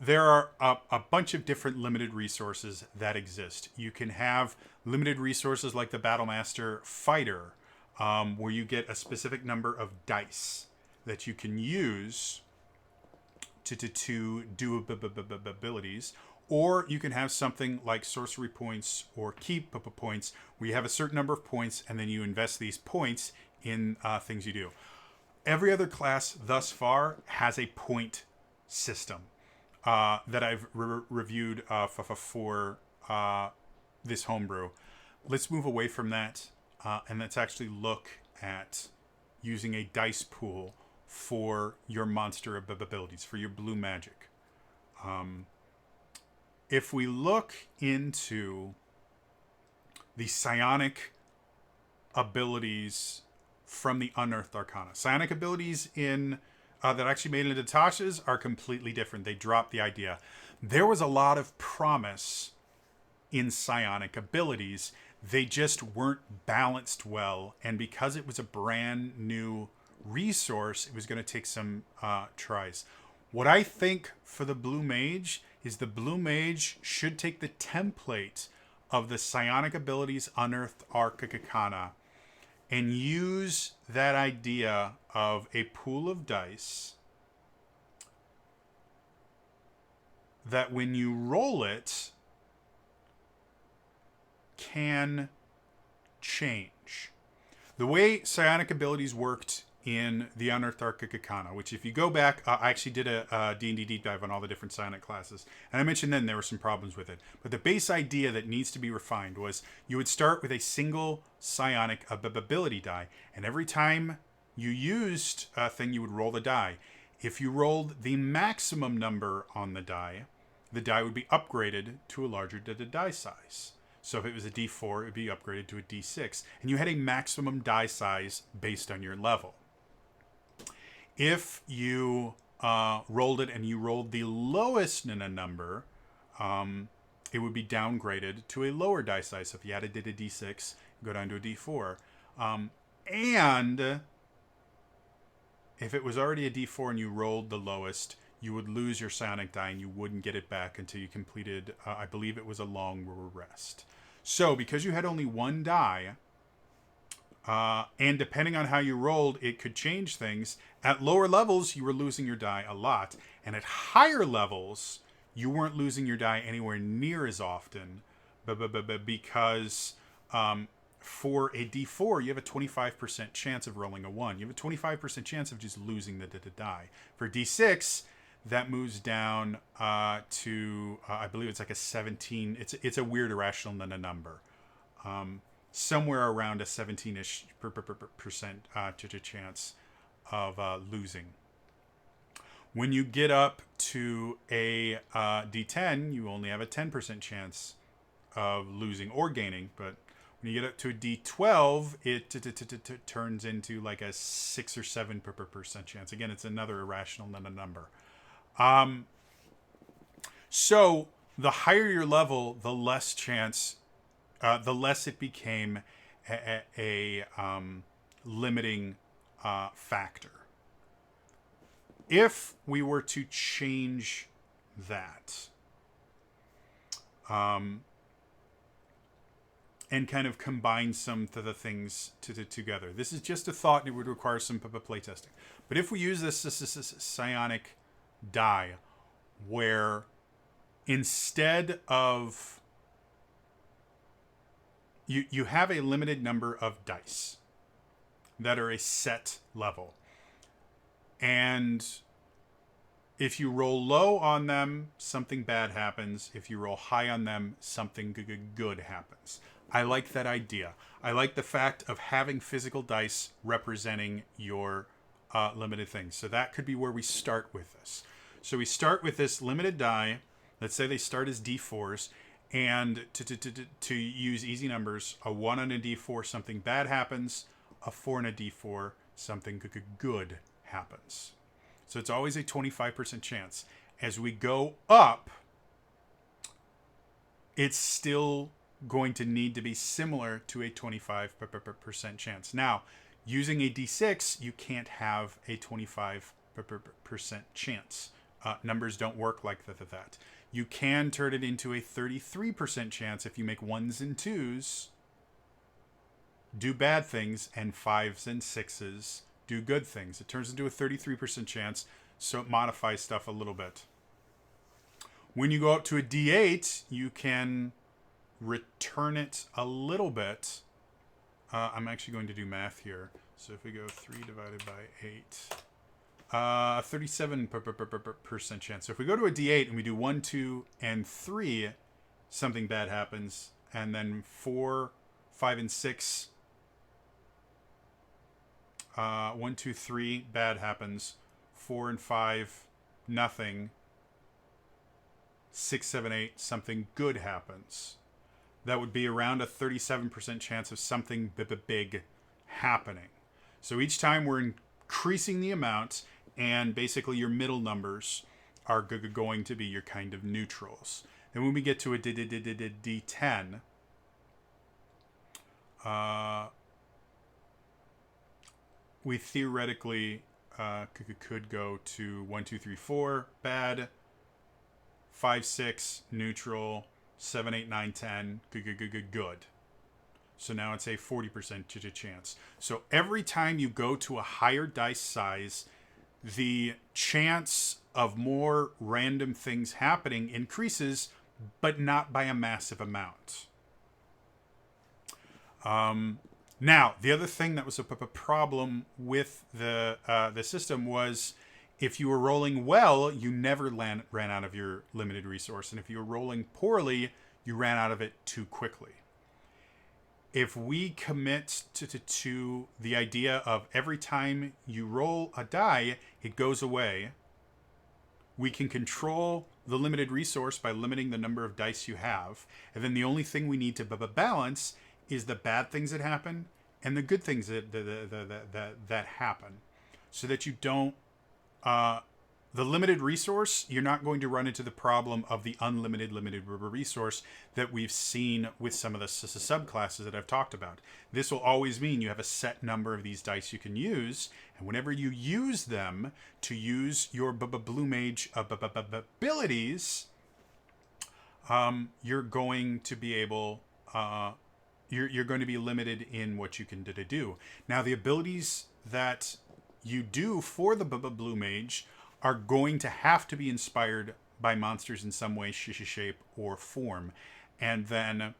There are a bunch of different limited resources that exist. You can have limited resources like the Battlemaster Fighter, where you get a specific number of dice that you can use to do abilities. Or you can have something like sorcery points or keep points, where you have a certain number of points and then you invest these points in things you do. Every other class thus far has a point system that I've reviewed for this homebrew. Let's move away from that and let's actually look at using a dice pool for your monster abilities, for your blue magic. If we look into the psionic abilities from the Unearthed Arcana, psionic abilities in that actually made into Tasha's are completely different. They dropped the idea. There was a lot of promise in psionic abilities. They just weren't balanced well, and because it was a brand new resource, it was going to take some tries. What I think for the blue mage is the blue mage should take the template of the psionic abilities Unearthed Arcana and use that idea of a pool of dice that when you roll it can change. The way psionic abilities worked in the Unearthed Arcana, which if you go back, I actually did a D&D deep dive on all the different psionic classes. And I mentioned then there were some problems with it. But the base idea that needs to be refined was you would start with a single psionic ability die. And every time you used a thing, you would roll the die. If you rolled the maximum number on the die would be upgraded to a larger die size. So if it was a D4, it would be upgraded to a D6. And you had a maximum die size based on your level. If you rolled it and you rolled the lowest in a number, it would be downgraded to a lower die size. So if you had a D6, go down to a D4. And if it was already a D4 and you rolled the lowest, you would lose your psionic die and you wouldn't get it back until you completed, I believe it was a long rest. So because you had only one die, And depending on how you rolled, it could change things. At lower levels, you were losing your die a lot. And at higher levels, you weren't losing your die anywhere near as often. Because for a d4, you have a 25% chance of rolling a 1. You have a 25% chance of just losing the die. For d6, that moves down to, I believe it's like a 17. It's a weird irrational number. Somewhere around a 17-ish percent chance of losing. When you get up to a D10, you only have a 10% chance of losing or gaining. But when you get up to a D12, it turns into like a 6 or 7% chance. Again, it's another irrational number. So the higher your level, the less chance. The less it became a limiting factor. If we were to change that and kind of combine some of the things together, this is just a thought and it would require some playtesting. But if we use this psionic die where instead of you have a limited number of dice that are a set level. And if you roll low on them, something bad happens. If you roll high on them, something good happens. I like that idea. I like the fact of having physical dice representing your limited things. So that could be where we start with this. So we start with this limited die. Let's say they start as D4s. And to use easy numbers, a 1 on a d4, something bad happens. A 4 on a d4, something good happens. So it's always a 25% chance. As we go up, it's still going to need to be similar to a 25% chance. Now, using a d6, you can't have a 25% chance. Numbers don't work like that. You can turn it into a 33% chance if you make 1s and 2s do bad things and 5s and 6s do good things. It turns into a 33% chance, so it modifies stuff a little bit. When you go up to a D8, you can return it a little bit. I'm actually going to do math here. So if we go 3 divided by 8... 37% chance. So if we go to a D8 and we do 1, 2, and 3, something bad happens. And then 4, 5, and 6. 1, 2, 3, bad happens. 4 and 5, nothing. 6, 7, 8, something good happens. That would be around a 37% chance of something big happening. So each time we're increasing the amount, and basically your middle numbers are going to be your kind of neutrals. And when we get to a D10, we theoretically could go to 1, 2, 3, 4, bad, 5, 6, neutral, 7, 8, 9, 10, good. So now it's a 40% chance. So every time you go to a higher dice size, the chance of more random things happening increases, but not by a massive amount. Now, the other thing that was a problem with the system was if you were rolling well, you never ran out of your limited resource. And if you were rolling poorly, you ran out of it too quickly. If we commit to the idea of every time you roll a die, it goes away, we can control the limited resource by limiting the number of dice you have. And then the only thing we need to balance is the bad things that happen and the good things that happen. So that you don't... the limited resource, you're not going to run into the problem of the limited resource that we've seen with some of the subclasses that I've talked about. This will always mean you have a set number of these dice you can use, and whenever you use them to use your Blue Mage abilities, you're going to be able... you're going to be limited in what you can do. Now, the abilities that you do for the Blue Mage are going to have to be inspired by monsters in some way, shape, or form. And then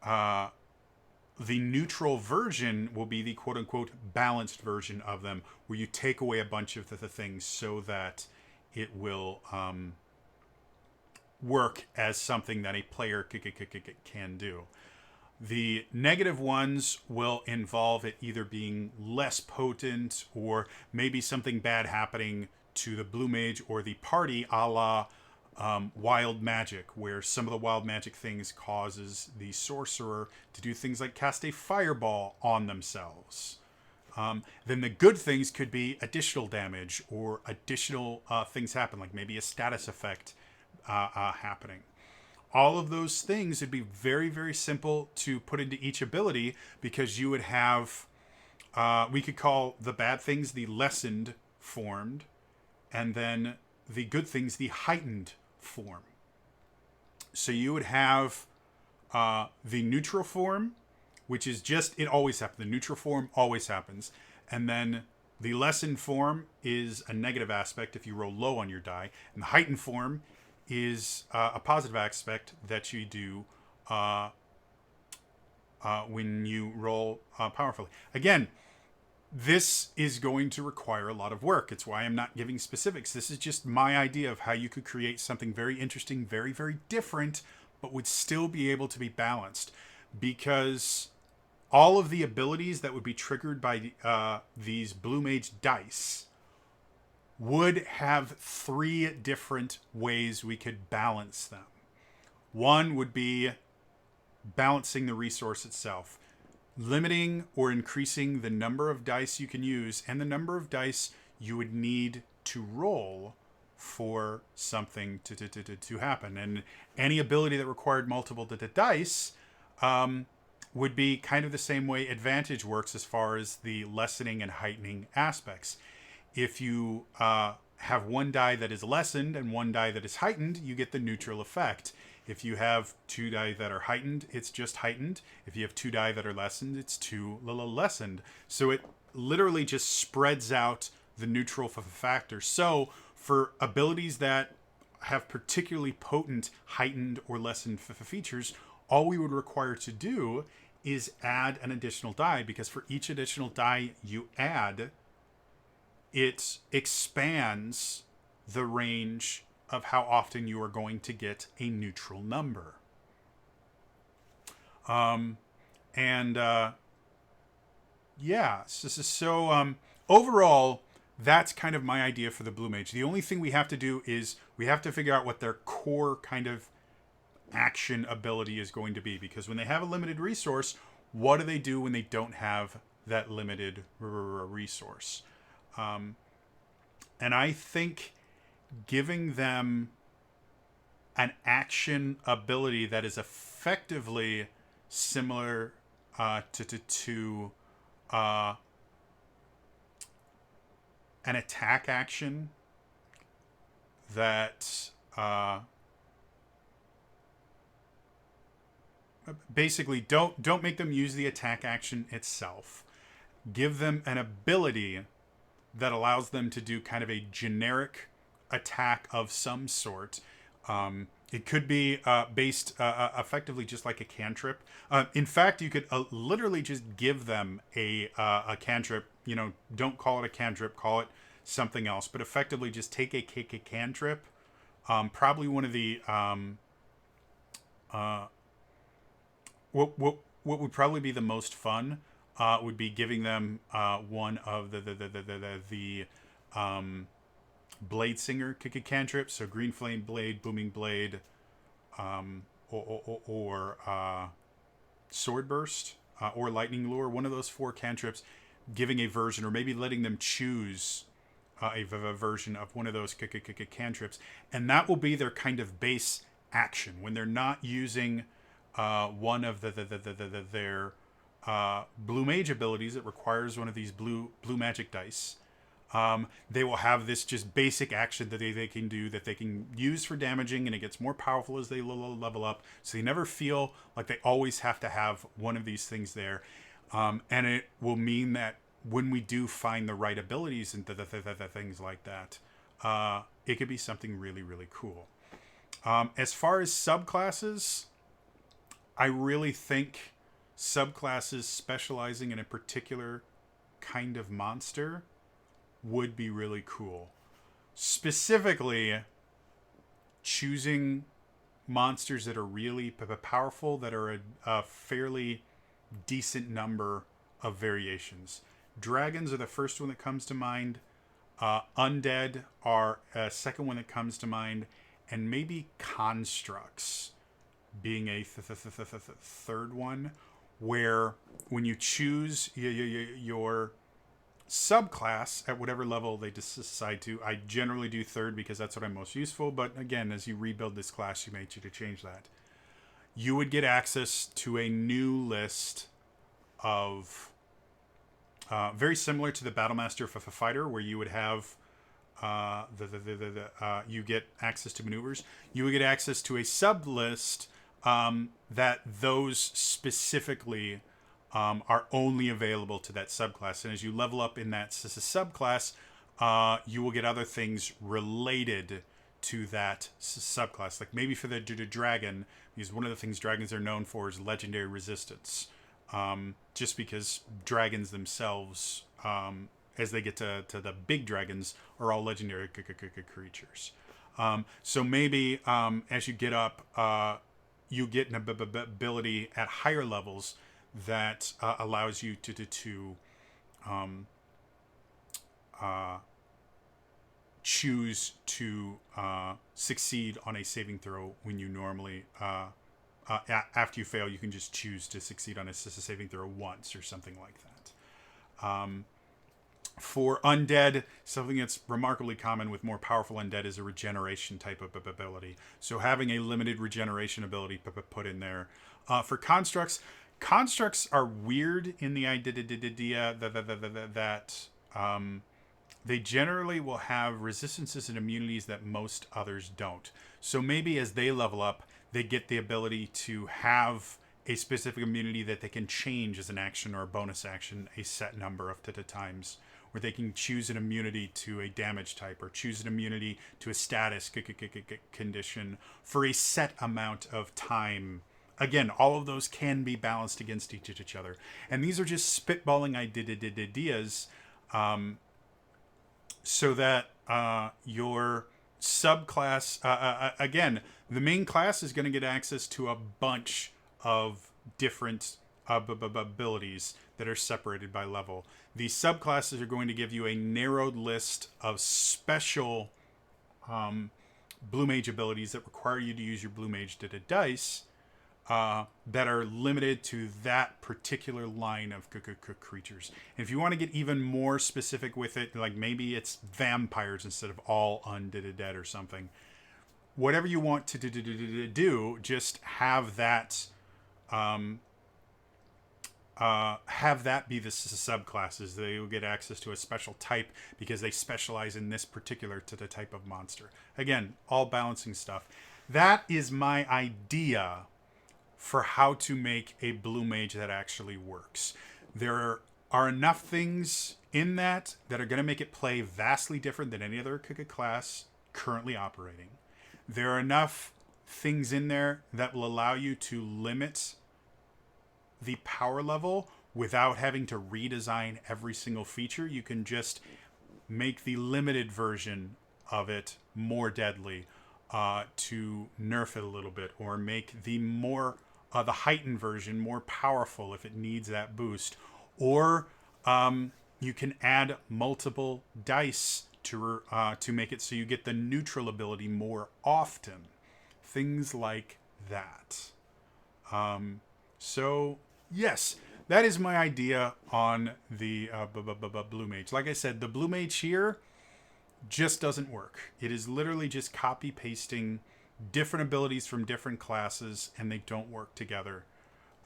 the neutral version will be the quote-unquote balanced version of them, where you take away a bunch of the things so that it will work as something that a player can do. The negative ones will involve it either being less potent or maybe something bad happening to the Blue Mage or the party, a la wild magic, where some of the wild magic things causes the sorcerer to do things like cast a fireball on themselves. Then the good things could be additional damage or additional things happen, like maybe a status effect happening. All of those things would be very, very simple to put into each ability, because you would have, we could call the bad things the lessened formed, and then the good things the heightened form. So you would have the neutral form, which is just, it always happens. The neutral form always happens. And then the lessened form is a negative aspect if you roll low on your die. And the heightened form is a positive aspect that you do when you roll powerfully. Again, this is going to require a lot of work. It's why I'm not giving specifics. This is just my idea of how you could create something very interesting, very, very different, but would still be able to be balanced. Because all of the abilities that would be triggered by these Blue Mage dice would have 3 different ways we could balance them. One would be balancing the resource itself, limiting or increasing the number of dice you can use and the number of dice you would need to roll for something to happen. And any ability that required multiple dice would be kind of the same way advantage works as far as the lessening and heightening aspects. If you have one die that is lessened and one die that is heightened, you get the neutral effect. If you have 2 die that are heightened, it's just heightened. If you have 2 die that are lessened, it's 2 lessened. So it literally just spreads out the neutral factor. So for abilities that have particularly potent heightened or lessened features, all we would require to do is add an additional die, because for each additional die you add, it expands the range of how often you are going to get a neutral number. So overall, that's kind of my idea for the Blue Mage. The only thing we have to do is we have to figure out what their core kind of action ability is going to be, because when they have a limited resource, what do they do when they don't have that limited resource? And I think giving them an action ability that is effectively similar to an attack action that basically don't make them use the attack action itself. Give them an ability that allows them to do kind of a generic attack of some sort. It could be based effectively just like a cantrip. In fact, you could literally just give them a cantrip. You know, don't call it a cantrip, call it something else. But effectively, just take a cantrip. Probably one of the what would probably be the most fun would be giving them one of the Blade Singer cantrip. So Green Flame Blade, Booming Blade, or Sword Burst, or Lightning Lure. One of those 4 cantrips, giving a version, or maybe letting them choose a version of one of those cantrips, and that will be their kind of base action when they're not using one of their Blue Mage abilities. It requires one of these blue magic dice. They will have this just basic action that they can do that they can use for damaging, and it gets more powerful as they level up. So they never feel like they always have to have one of these things there. And it will mean that when we do find the right abilities and things like that, it could be something really, really cool. As far as subclasses, I really think subclasses specializing in a particular kind of monster would be really cool. Specifically, choosing monsters that are really powerful, that are a fairly decent number of variations. Dragons are the first one that comes to mind. Undead are a second one that comes to mind. And maybe constructs being a third one, where when you choose your subclass at whatever level they decide to, I generally do third because that's what I'm most useful. But again, as you rebuild this class, you may choose to change that. You would get access to a new list of very similar to the Battlemaster Fighter, where you would have you get access to maneuvers. You would get access to a sub list that those specifically are only available to that subclass. And as you level up in that subclass, you will get other things related to that subclass. Like maybe for the dragon, because one of the things dragons are known for is legendary resistance. Just because dragons themselves, as they get to the big dragons, are all legendary creatures. So maybe as you get up, you get an ability at higher levels that allows you to choose to succeed on a saving throw when you normally after you fail, you can just choose to succeed on a saving throw once or something like that. For undead, something that's remarkably common with more powerful undead is a regeneration type of ability. So having a limited regeneration ability put in there. For constructs are weird in the idea that they generally will have resistances and immunities that most others don't. So maybe as they level up, they get the ability to have a specific immunity that they can change as an action or a bonus action a set number of times, where they can choose an immunity to a damage type or choose an immunity to a status condition for a set amount of time. Again, all of those can be balanced against each other. And these are just spitballing ideas so that your subclass, again, the main class is going to get access to a bunch of different abilities that are separated by level. The subclasses are going to give you a narrowed list of special Blue Mage abilities that require you to use your Blue Mage dice that are limited to that particular line of creatures. And if you want to get even more specific with it, like maybe it's vampires instead of all undead or something, whatever you want to do, just have that be the subclasses. They will get access to a special type because they specialize in this particular type of monster. Again, all balancing stuff. That is my idea for how to make a Blue Mage that actually works. There are enough things in that are going to make it play vastly different than any other class currently operating. There are enough things in there that will allow you to limit the power level without having to redesign every single feature. You can just make the limited version of it more deadly to nerf it a little bit, or make the more the heightened version more powerful if it needs that boost, or you can add multiple dice to make it so you get the neutral ability more often. Things like that. So yes, that is my idea on the Blue Mage. Like I said, the Blue Mage here just doesn't work. It is literally just copy pasting different abilities from different classes, and they don't work together.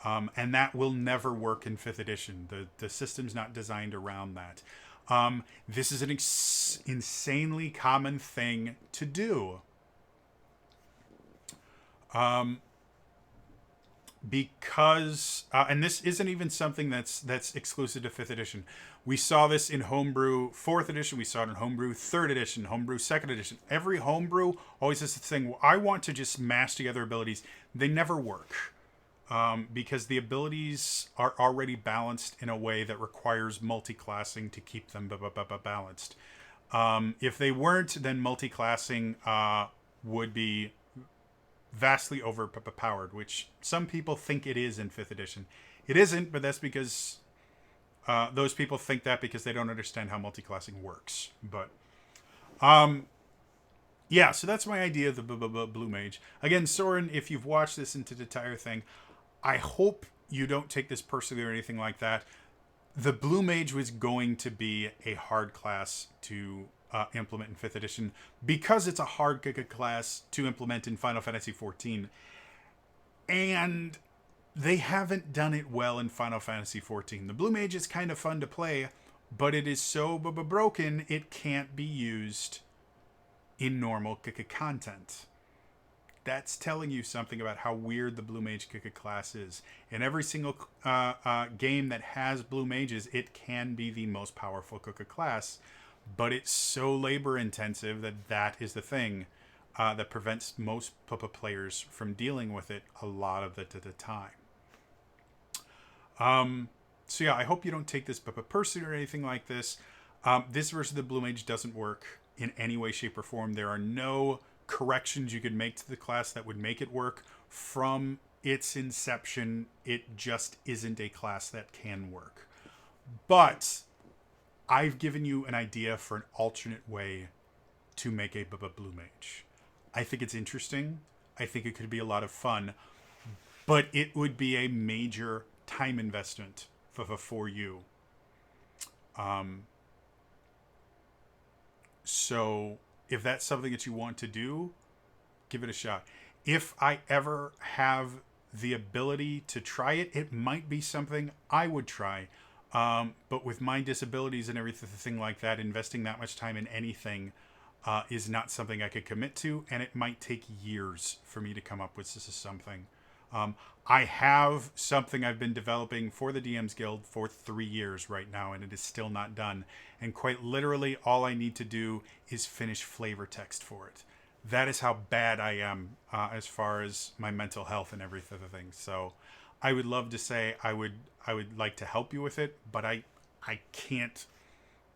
And that will never work in 5th edition. The system's not designed around that. This is an insanely common thing to do. Because and this isn't even something that's exclusive to 5th edition. We saw this in homebrew 4th edition, we saw it in homebrew 3rd edition, homebrew 2nd edition. Every homebrew always has this thing, well, I want to just mash together abilities. They never work. Because the abilities are already balanced in a way that requires multi-classing to keep them balanced. If they weren't, then multi-classing would be vastly overpowered, which some people think it is in 5th edition. It isn't, but that's because those people think that because they don't understand how multi-classing works. But yeah, so that's my idea of the Blue Mage. Again, Soren, if you've watched this into the entire thing, I hope you don't take this personally or anything like that. The Blue Mage was going to be a hard class to implement in 5th edition because it's a hard class to implement in Final Fantasy XIV. And they haven't done it well in Final Fantasy XIV. The Blue Mage is kind of fun to play, but it is so broken it can't be used in normal content. That's telling you something about how weird the Blue Mage class is. In every single game that has Blue Mages, it can be the most powerful class, but it's so labor intensive that is the thing that prevents most players from dealing with it a lot of the time. So yeah, I hope you don't take this personally or anything like this. This version of the Blue Mage doesn't work in any way, shape, or form. There are no corrections you could make to the class that would make it work. From its inception, it just isn't a class that can work. But I've given you an idea for an alternate way to make a Blue Mage. I think it's interesting. I think it could be a lot of fun. But it would be a major time investment for you. So if that's something that you want to do, give it a shot. If I ever have the ability to try it, it might be something I would try. But with my disabilities and everything like that, investing that much time in anything is not something I could commit to, and it might take years for me to come up with something. I have something I've been developing for the DM's Guild for 3 years right now, and it is still not done. And quite literally, all I need to do is finish flavor text for it. That is how bad I am as far as my mental health and everything. So I would love to say I would like to help you with it, but I can't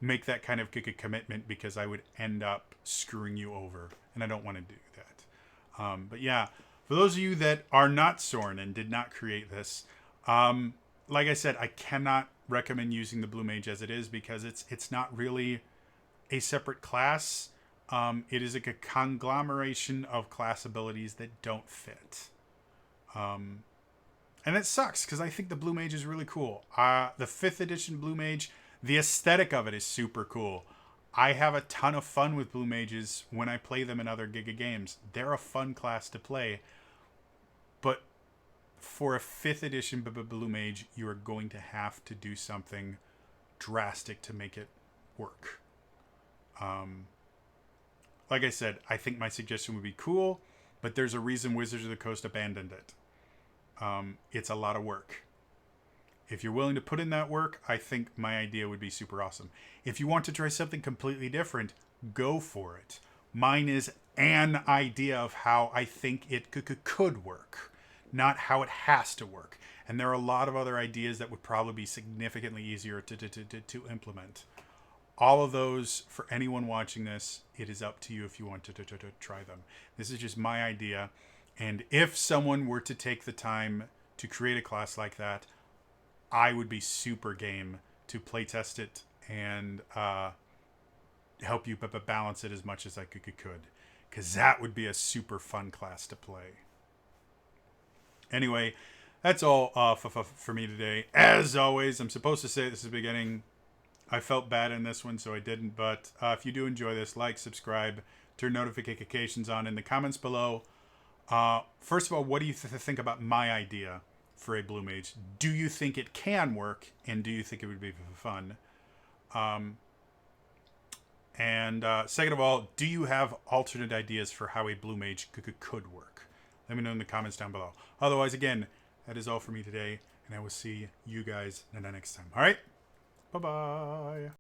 make that kind of commitment because I would end up screwing you over, and I don't want to do that. But yeah, for those of you that are not Soren and did not create this, like I said, I cannot recommend using the Blue Mage as it is because it's not really a separate class. It is like a conglomeration of class abilities that don't fit. And it sucks because I think the Blue Mage is really cool. The 5th edition Blue Mage, the aesthetic of it is super cool. I have a ton of fun with Blue Mages when I play them in other Giga games. They're a fun class to play. But for a 5th edition Blue Mage, you are going to have to do something drastic to make it work. Like I said, I think my suggestion would be cool, but there's a reason Wizards of the Coast abandoned it. It's a lot of work. If you're willing to put in that work, I think my idea would be super awesome. If you want to try something completely different, go for it. Mine is an idea of how I think it could work, not how it has to work. And there are a lot of other ideas that would probably be significantly easier to implement. All of those, for anyone watching this, it is up to you if you want to try them. This is just my idea. And if someone were to take the time to create a class like that, I would be super game to playtest it and help you balance it as much as I could. Because that would be a super fun class to play. Anyway, that's all for me today. As always, I'm supposed to say this at the beginning. I felt bad in this one, so I didn't. But if you do enjoy this, like, subscribe, turn notifications on in the comments below. First of all, what do you think about my idea for a Blue Mage? Do you think it can work, and do you think it would be fun? And second of all, do you have alternate ideas for how a blue mage could work? Let me know in the comments down below. Otherwise, again, that is all for me today, and I will see you guys next time. All right? Bye-bye.